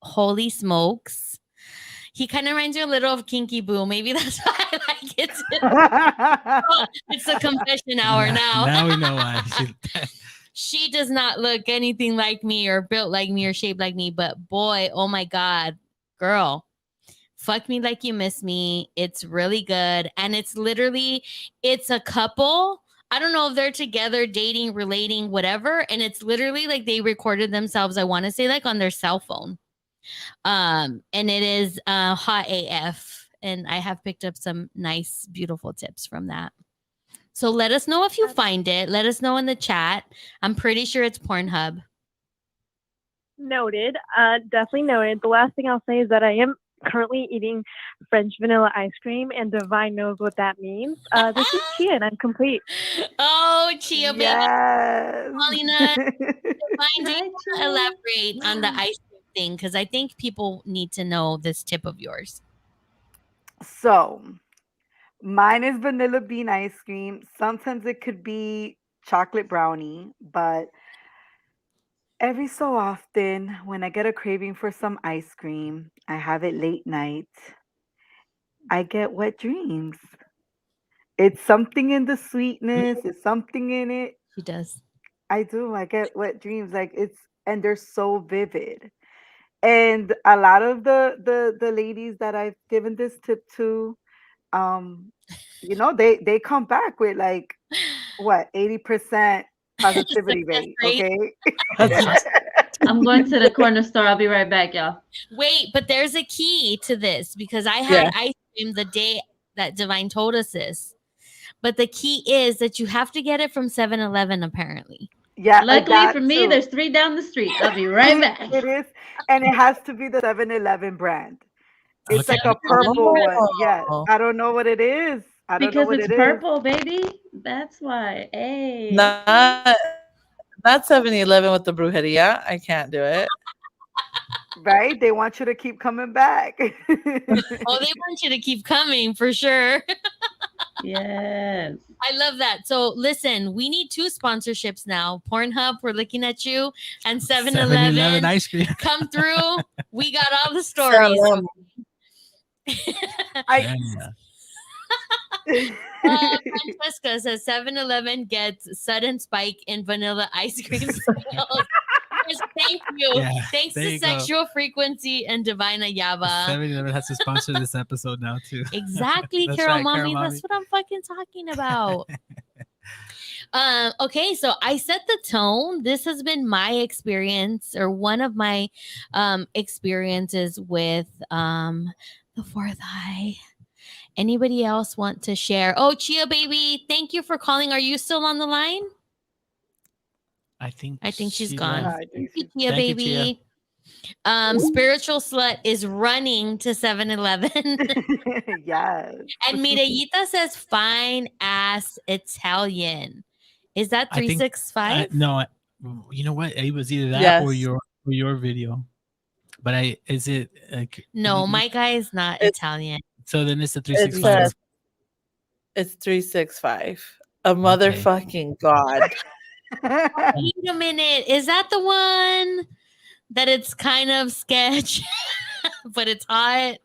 holy smokes. He kind of reminds you a little of Kinky Boo. Maybe that's why I like it. It's a confession hour now. Now we know why. She does not look anything like me or built like me or shaped like me, but boy, oh my God, girl, Fuck Me Like You Miss Me. It's really good. And it's a couple I don't know if they're together, dating, relating, whatever. And it's literally like they recorded themselves, I want to say like on their cell phone. And it is hot AF. And I have picked up some nice, beautiful tips from that. So let us know if you find it. Let us know in the chat. I'm pretty sure it's Pornhub. Noted. Definitely noted. The last thing I'll say is that I am currently eating French vanilla ice cream, and Divine knows what that means. This is Chia, and I'm complete. Oh, Chia, baby. Yes. Paulina, Divine, do Hi, you want to Chia. elaborate on the ice cream thing? Because I think people need to know this tip of yours. So, mine is vanilla bean ice cream. Sometimes it could be chocolate brownie, but every so often, when I get a craving for some ice cream, I have it late night, I get wet dreams. It's something in the sweetness, it's something in it. She does. I do. I get wet dreams. Like and they're so vivid. And a lot of the ladies that I've given this tip to, um, they come back with like what 80% positivity Success rate. rate. Okay. I'm going to the corner store. I'll be right back, y'all. Wait, but there's a key to this because I Yeah. had ice cream the day that Divine told us this. But the key is that you have to get it from 7-Eleven, apparently. Yeah. Luckily that for me, too. there's 3 down the street. I'll be right back. It is, and it has to be the 7-Eleven brand. It's Okay. like a purple one. Yes. Oh. I don't know what it is. I don't know Because what it's it is. purple, baby. That's why. Hey. Not 7-Eleven with the brujeria. I can't do it. Right? They want you to keep coming back. Oh, they want you to keep coming for sure. Yes. I love that. So listen, we need 2 sponsorships now. Pornhub, we're looking at you, and 7-Eleven. ice cream. Come through. We got all the stories. I Francesca says 7-Eleven gets sudden spike in vanilla ice cream sales. Yes, thank you. Yeah, Thanks there to you go. Sexual Frequency and Divine Ayaba. 7-Eleven has to sponsor this episode now too. Exactly, That's Carol right, Carol Mommy. Mommy. That's what I'm fucking talking about. Okay, so I set the tone. This has been my experience, or one of my experiences with the fourth eye. Anybody else want to share? Oh, Chia baby, thank you for calling. Are you still on the line? I think she's she gone. left. Thank you, Chia Thank you, baby. Spiritual Slut is running to 7-Eleven. yes. And Mirellita says fine ass Italian. Is that I think- 365? No, you know what? It was either that Yes. or your video. But is it like No, my guy is not It's- Italian. so then it's the It's 365. it's 365. A motherfucking god. Wait a minute. Is that the one that it's kind of sketch, but it's hot?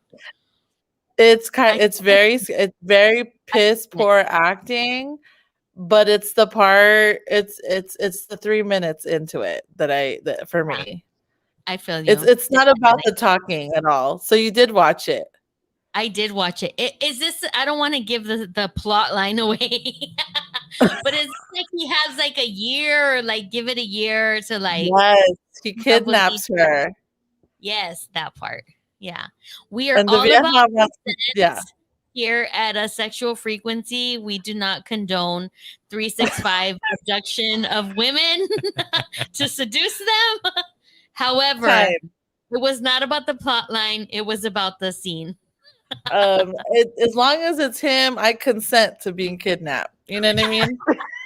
It's very piss poor acting, but it's the part it's the 3 minutes into it that for me. I feel you. It's not about the talking at all. So you did watch it. I did watch it. Is this? I don't want to give the plot line away, but it's like he has like a year, or like give it a year to like. Yes, he kidnaps her. Yes, that part. Yeah, we are And the all about Vietnam one, yeah. here at a Sexual Frequency. We do not condone 365 abduction of women to seduce them. However, Time. it was not about the plot line. It was about the scene. As long as it's him, I consent to being kidnapped. You know what I mean?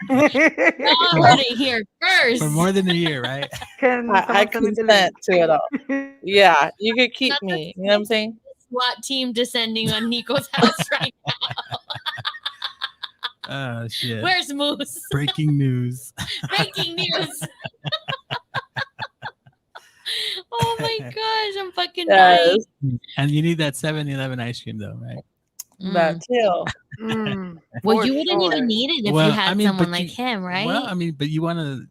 Y'all heard it here first. For more than a year, right? I consent to it all. Yeah, you could keep me. You know what I'm saying? SWAT team descending on Nico's house right now. Oh shit. Where's Moose? Breaking news. Breaking news. Oh my gosh, I'm fucking dying. And you need that 7-Eleven ice cream though, right? That too. Well, you wouldn't even need it if you had someone like him, right? Well, I mean, but you want to,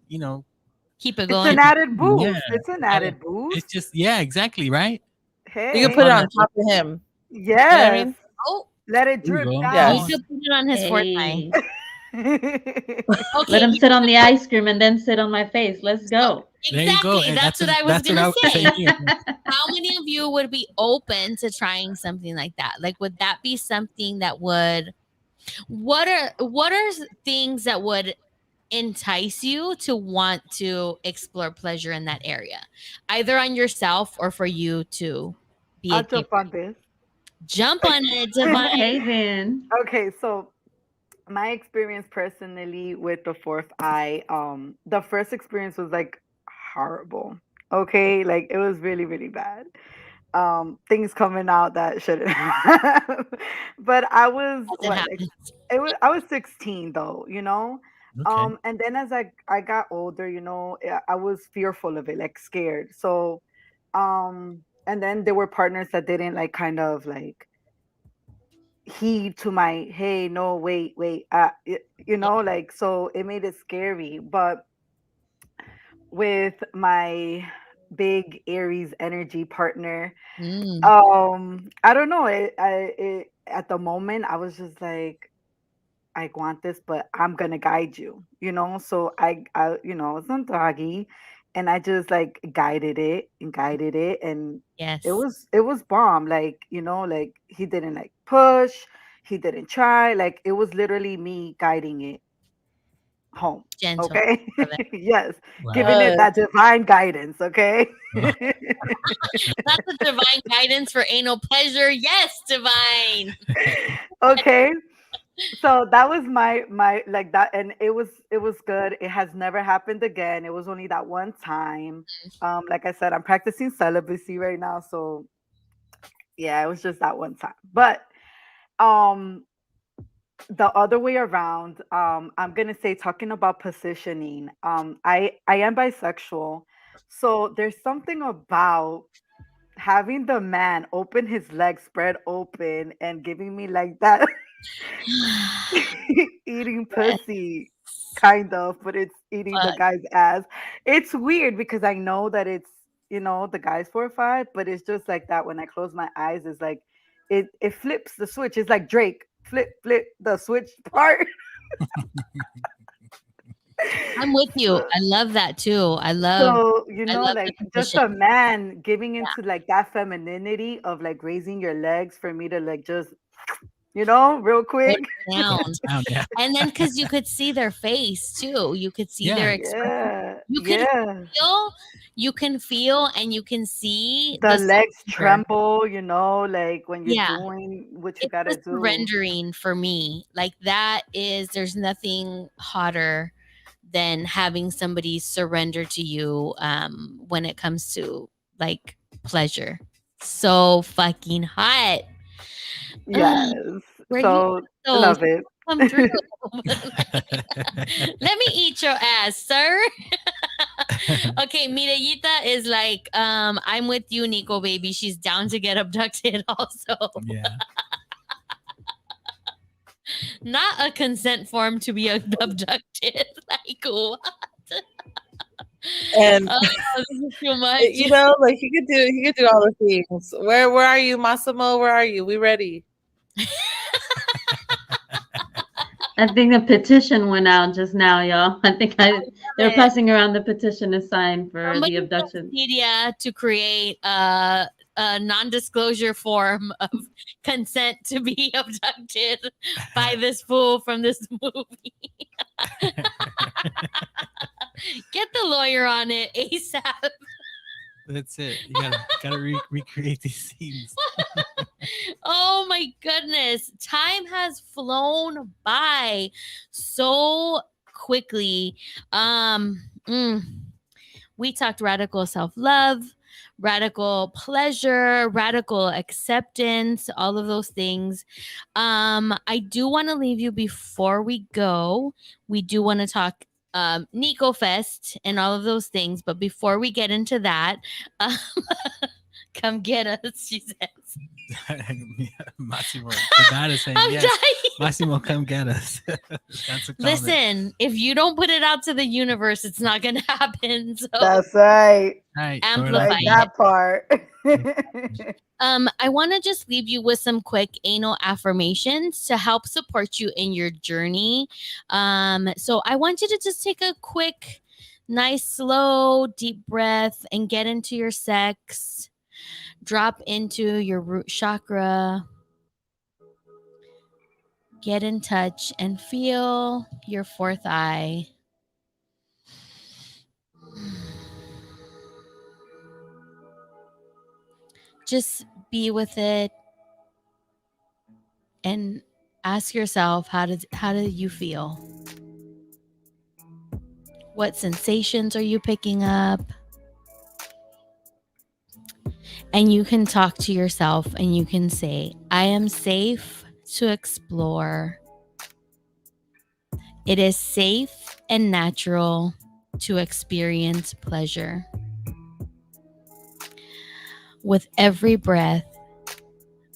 keep it It's going. an added boost. Yeah. It's an added boost. It's just, yeah, exactly, right? Hey. You can put it on top of him. Yes. You know what I mean? Oh, let it There you drip go. down. Yes. you could put it on his fourth eye. Okay, Let him sit on the ice cream and then sit on my face. Let's go. There you go. exactly. And That's what I was that's what gonna I say. same here. How many of you would be open to trying something like that? Like, would that be something that would? What are things that would entice you to want to explore pleasure in that area, either on yourself or for you to be a I'll jump giver? on this. Jump on it, Divine. Okay, then. Okay, so my experience personally with the fourth eye, the first experience was like horrible. Okay, like it was really, really bad. Things coming out that shouldn't have. But I was As it what, like, happens. I was 16 though, you know. Okay. And then as I got older, you know, I was fearful of it, like scared. So and then there were partners that didn't like kind of like heed to my, hey, no, wait, you know, like, so it made it scary. But with my big Aries energy partner, Mm, I don't know, at the moment I was just like, I want this, but I'm gonna guide you, you know. So I you know, it's on doggy, and I just like guided it, and yes, it was bomb. Like, you know, like he didn't like push, he didn't try. Like it was literally me guiding it home. gentle. Okay, Love it. yes, giving Wow. it that divine guidance. Okay. That's a divine guidance for anal pleasure. Yes, divine. Okay, so that was my like that, and it was good. It has never happened again. It was only that one time. Like I said, I'm practicing celibacy right now, so yeah, it was just that one time. But um the other way around, I'm gonna say, talking about positioning, I am bisexual, so there's something about having the man open his legs spread open and giving me like that eating pussy, kind of, but it's eating the Fuck. guy's ass. It's weird because I know that it's, you know, the guy's 4 or 5, but it's just like that. When I close my eyes, it's like it flips the switch. It's like Drake flip the switch part. I'm with you. so, I love that too. so, you I know, love the like just position. a man giving into like that femininity of like raising your legs for me to like just, you know, real Put quick. it down. Down, yeah. And then because you could see their face too. You could see their Yeah. expression. Yeah, You can yeah. you can feel and you can see The the legs surrender. tremble, you know, like when you're Yeah. doing what you It's the gotta do. surrendering for me. Like that is there's nothing hotter than having somebody surrender to you when it comes to like pleasure. So fucking hot. Ugh, Yes. where you So those love it. come through. Let me eat your ass, sir. Okay, Mirellita is like, I'm with you, Nico, baby. She's down to get abducted also. Yeah. Not a consent form to be abducted. Like, what? And Oh, this is too much. you know, like he could do all the things. Where are you, Massimo? Where are you? We ready? I think the petition went out just now, y'all. They're it. passing around the petition to sign for the Somebody abduction. Wikipedia to create a non-disclosure form of consent to be abducted by this fool from this movie. Get the lawyer on it ASAP. That's it. You gotta recreate these scenes. Oh my goodness. Time has flown by so quickly. We talked radical self-love, radical pleasure, radical acceptance, all of those things. I do want to leave you before we go. We do want to talk Nico Fest and all of those things, but before we get into that, um, come get us, she says. Massimo, the dad is saying I'm yes. dying. Massimo, come get us. That's a comment. Listen, if you don't put it out to the universe, it's not gonna happen. So That's right. Right. amplify Like it. that part. I want to just leave you with some quick anal affirmations to help support you in your journey. So I want you to just take a quick, nice, slow, deep breath and get into your sex. Drop into your root chakra. Get in touch and feel your fourth eye. Just be with it and ask yourself, how do you feel? What sensations are you picking up? And you can talk to yourself and you can say, I am safe to explore. It is safe and natural to experience pleasure. With every breath,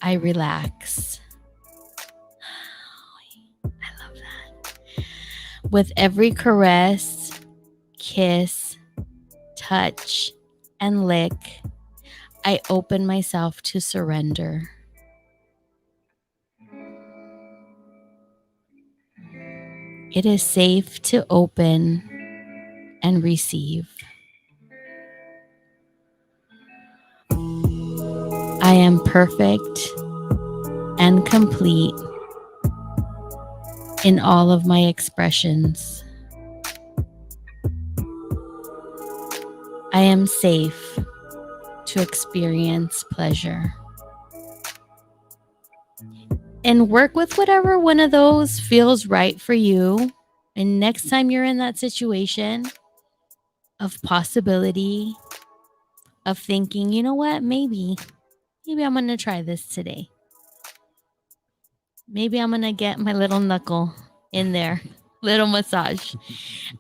I relax. I love that. With every caress, kiss, touch, and lick, I open myself to surrender. It is safe to open and receive. I am perfect and complete in all of my expressions. I am safe to experience pleasure. And work with whatever one of those feels right for you. And next time you're in that situation of possibility, of thinking, you know what, maybe I'm going to try this today. Maybe I'm going to get my little knuckle in there, little massage.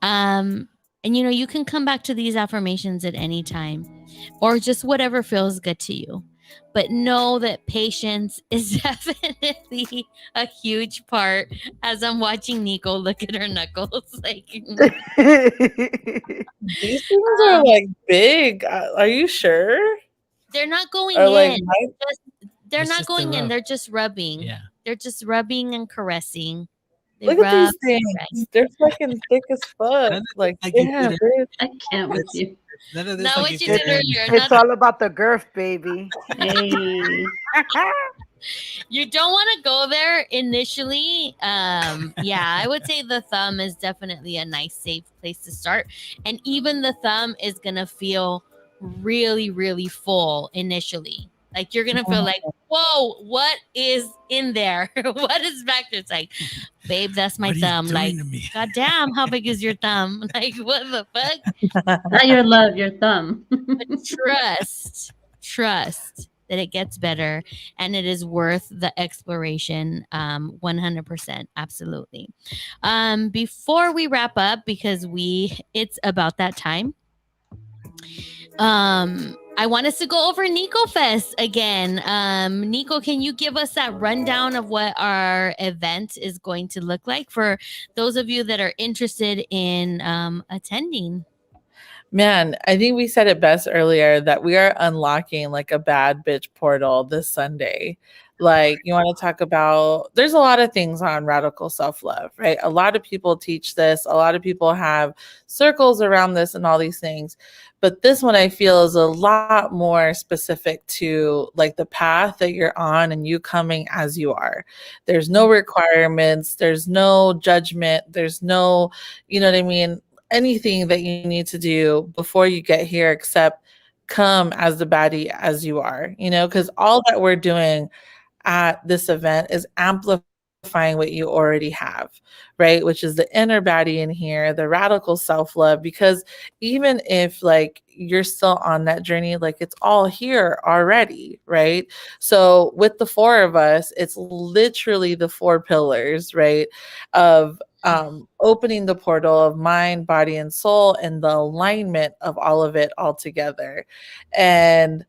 And you can come back to these affirmations at any time or just whatever feels good to you. But know that patience is definitely a huge part as I'm watching Nico look at her knuckles. Like, These things are like big. Are you sure? they're not going Or like in. They're It's not just a going in. rub. They're just rubbing. Yeah. They're just rubbing and caressing. They look at these rub, things. caress. They're fucking thick as fuck. None of Like, this like you damn, did it. bitch. I can't with you. None of this Not like what you you did did it. earlier. It's all about the girth, baby. Hey. You don't want to go there initially. Yeah, I would say the thumb is definitely a nice, safe place to start. And even the thumb is going to feel really, really full initially. Like you're going to feel like, whoa, what is in there? What is back there? It's like, babe, that's my What are you thumb. doing Like, to me? God damn, how big is your thumb? Like, what the fuck? Not your love, your thumb. Trust that it gets better and it is worth the exploration. 100%, absolutely. Before we wrap up, because it's about that time, I want us to go over Nico Fest again. Nico, can you give us that rundown of what our event is going to look like for those of you that are interested in attending? Man, I think we said it best earlier that we are unlocking like a bad bitch portal this Sunday. Like, you want to talk about, there's a lot of things on radical self love, right? A lot of people teach this, a lot of people have circles around this and all these things. But this one I feel is a lot more specific to like the path that you're on and you coming as you are. There's no requirements, there's no judgment, there's no, you know what I mean? Anything that you need to do before you get here except come as the baddie as you are, because all that we're doing at this event is amplifying what you already have, right? Which is the inner baddie in here, the radical self-love, because even if like you're still on that journey, like it's all here already, right? So with the four of us, it's literally the four pillars, right? Of opening the portal of mind, body, and soul, and the alignment of all of it all together. And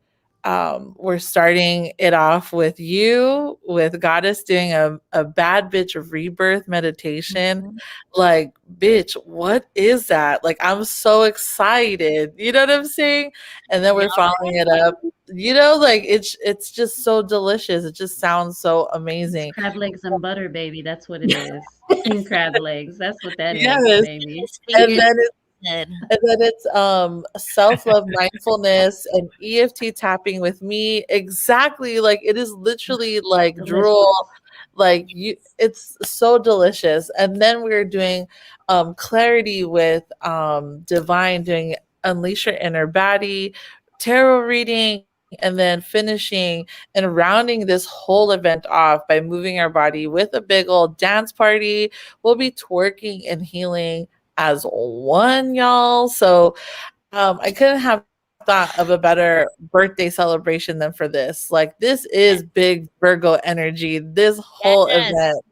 we're starting it off with you, with Goddess doing a bad bitch rebirth meditation. Mhm. Like, bitch, what is that? Like, I'm so excited. You know what I'm saying? And then we're following it up. You know, like it's just so delicious. It just sounds so amazing. Crab legs and butter, baby. That's what it is. King crab legs. That's what that is, Yes. baby. His And fingers then good. And then it's self-love mindfulness and EFT tapping with me. Exactly. Like it is literally like Delicious. drool. Like you it's so delicious. And then we're doing clarity with divine, doing unleash your inner baddie, tarot reading, and then finishing and rounding this whole event off by moving our body with a big old dance party. We'll be twerking and healing as one, y'all. So I couldn't have thought of a better birthday celebration than for this. Like this is big Virgo energy. This whole Yes. event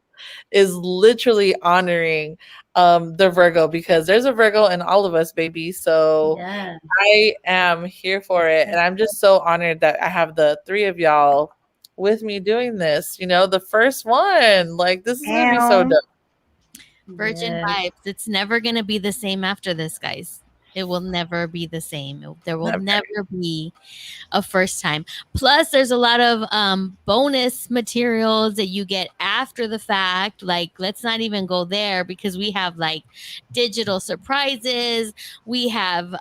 is literally honoring the Virgo, because there's a Virgo in all of us, baby. So Yeah. I am here for it. And I'm just so honored that I have the three of y'all with me doing this. You know, the first one. Like this is gonna be so And dope. Virgin Yes. vibes. It's never going to be the same after this, guys. It will never be the same. There will Never. never be a first time. Plus, there's a lot of bonus materials that you get after the fact. Like, let's not even go there because we have like digital surprises. We have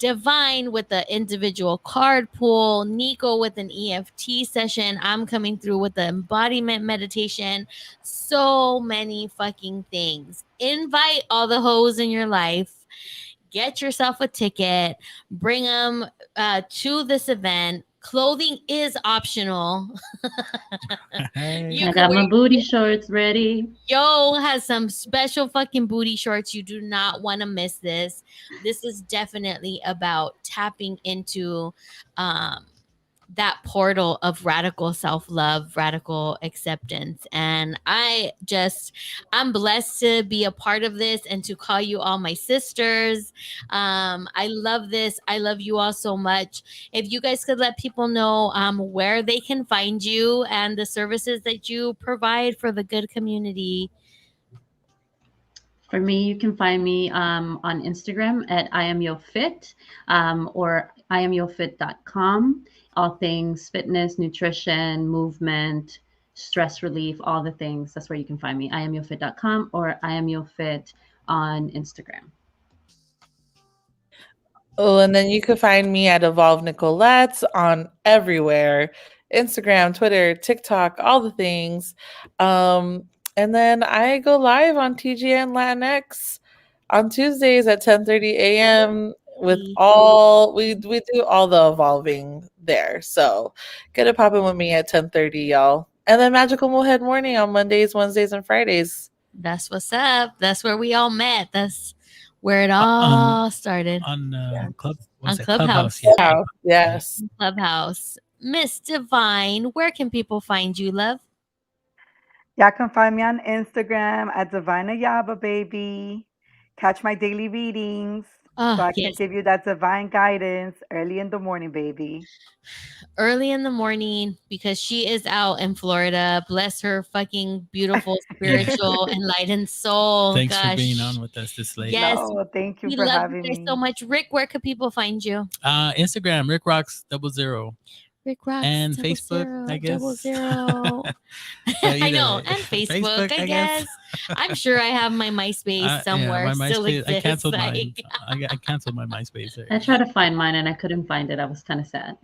Divine with the individual card pool, Nico with an EFT session. I'm coming through with the embodiment meditation. So many fucking things. Invite all the hoes in your life. Get yourself a ticket. Bring them to this event. Clothing is optional. You I can got wear my booty shorts ready. Yo has some special fucking booty shorts. You do not want to miss this. This is definitely about tapping into that portal of radical self-love, radical acceptance. And I'm blessed to be a part of this and to call you all my sisters. I love this. I love you all so much. If you guys could let people know where they can find you and the services that you provide for the good community. For me, you can find me on Instagram at I am yo fit or iamyofit.com. All things fitness, nutrition, movement, stress relief, all the things. That's where you can find me. iamyofit.com or iamyofit on Instagram. Oh, and then you can find me at Evolve Nicolettes on everywhere. Instagram, Twitter, TikTok, all the things. And then I go live on TGN Latinx on Tuesdays at 10:30 a.m. with all we do all the evolving there. So get it popping with me at 10:30, y'all. And then Magical Moorhead Morning on Mondays, Wednesdays, and Fridays. That's what's up. That's where we all met. That's where it all started. On On Clubhouse. Yeah. Yeah, yes. Clubhouse. Miss Divine, where can people find you, love? y'all can find me on Instagram at Divina Yaba, baby. Catch my daily readings Oh, so I can yes. give you that divine guidance early in the morning, baby. Early in the morning because she is out in Florida. Bless her fucking beautiful, spiritual, enlightened soul. Thanks for Gosh. being on with us this late. Yes. No, thank you We for love having you guys so me. much. Rick, where can people find you? Instagram, Rick Rocks 00. Rick Rocks. And 00, Facebook, I guess. 00. But I either know. way. And Facebook, Facebook, I I guess. guess. I'm sure I have my MySpace somewhere. Yeah, my Still MySpace. I exists. canceled mine. Like, I canceled my MySpace. I tried to find mine and I couldn't find it. I was kind of sad.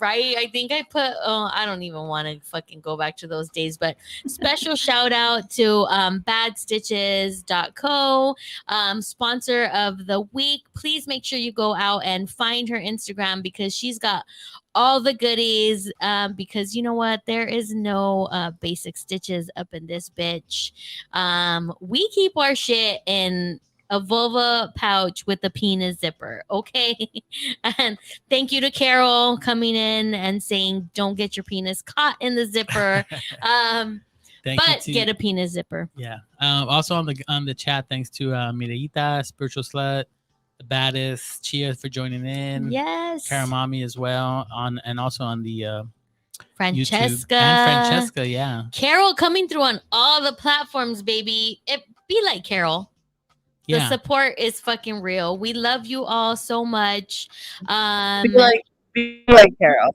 right? I think I put, oh, I don't even want to fucking go back to those days, but special shout out to badstitches.co, sponsor of the week. Please make sure you go out and find her Instagram because she's got all the goodies, because you know what, there is no basic stitches up in this bitch. We keep our shit in a vulva pouch with a penis zipper, okay? And thank you to Carol coming in and saying don't get your penis caught in the zipper, but get a penis zipper. Yeah. Also on the chat, thanks to Mireita, Spiritual Slut, the baddest, Chia for joining in, Yes. Karamami as well and also on the Francesca. YouTube. And Francesca, yeah. Carol coming through on all the platforms, baby. It be like Carol. The Yeah. support is fucking real. We love you all so much. Be like Carol.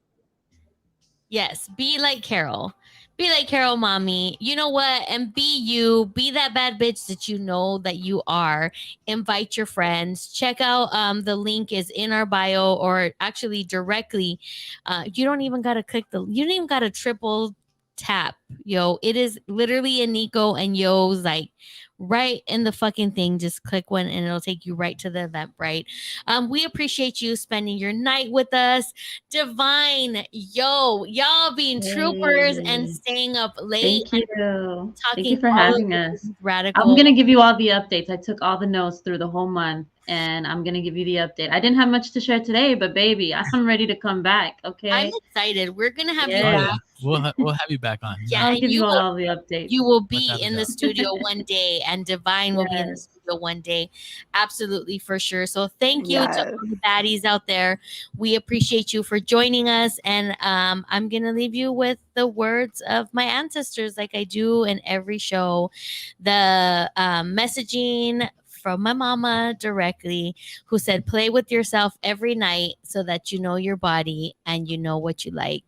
Yes, be like Carol. Be like Carol, mommy. You know what? And be you. Be that bad bitch that you know that you are. Invite your friends. Check out the link is in our bio or actually directly. You don't even gotta click you don't even gotta triple tap, yo. It is literally a Nico and Yo's like right in the fucking thing. Just click one and it'll take you right to the Eventbrite. We appreciate you spending your night with us. Divine, yo, y'all being troopers and staying up late. Thank you. Thank you Talking for all having of us. this radical. I'm going to give you all the updates. I took all the notes through the whole month and I'm going to give you the update. I didn't have much to share today, but baby, I'm ready to come back. Okay. I'm excited. We're going to have you Oh, back. yeah. We'll have you back on. Yeah, I'll and give you will, all the updates. you will be Without a in the doubt. studio one day, and Divine will be in the Yes. studio one day. Absolutely, for sure. So thank you to Yes. all the baddies out there. We appreciate you for joining us. And I'm going to leave you with the words of my ancestors, like I do in every show. The messaging from my mama directly, who said, play with yourself every night so that you know your body and you know what you like.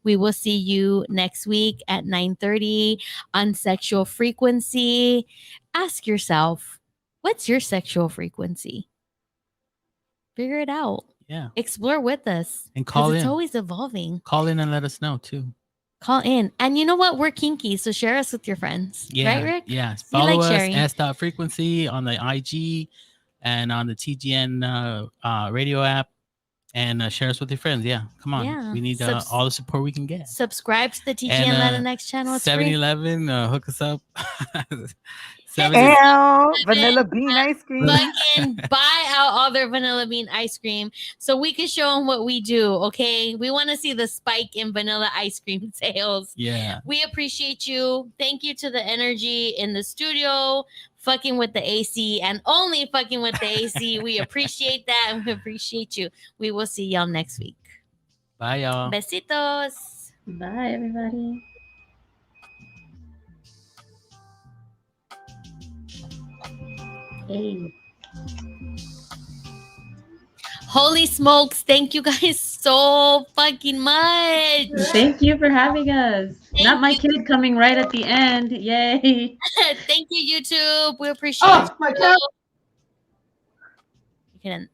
We will see you next week at 9:30 on Sexual Frequency. Ask yourself, what's your sexual frequency? Figure it out. Yeah. Explore with us. And call It's in. always evolving. Call in and let us know too. Call in. And you know what? We're kinky, so share us with your friends. Yeah. Right, Rick? Yeah. We Follow like us, sharing. S.frequency on the IG and on the TGN radio app. And share us with your friends. Yeah. Come on. Yeah. We need all the support we can get. Subscribe to the TGN And, Latinx channel. It's free. 7-Eleven, hook us up. Vanilla bean ice cream. Fucking buy out all their vanilla bean ice cream so we can show them what we do. Okay, we want to see the spike in vanilla ice cream sales. Yeah. We appreciate you. Thank you to the energy in the studio, fucking with the AC and only fucking with the AC. We appreciate that and we appreciate you. We will see y'all next week. Bye, y'all. Besitos. Bye, everybody. Hey. Holy smokes. Thank you guys so fucking much. Thank you for having us. Not my kid coming right at the end. Yay. Thank you, YouTube. We appreciate you. my God. You can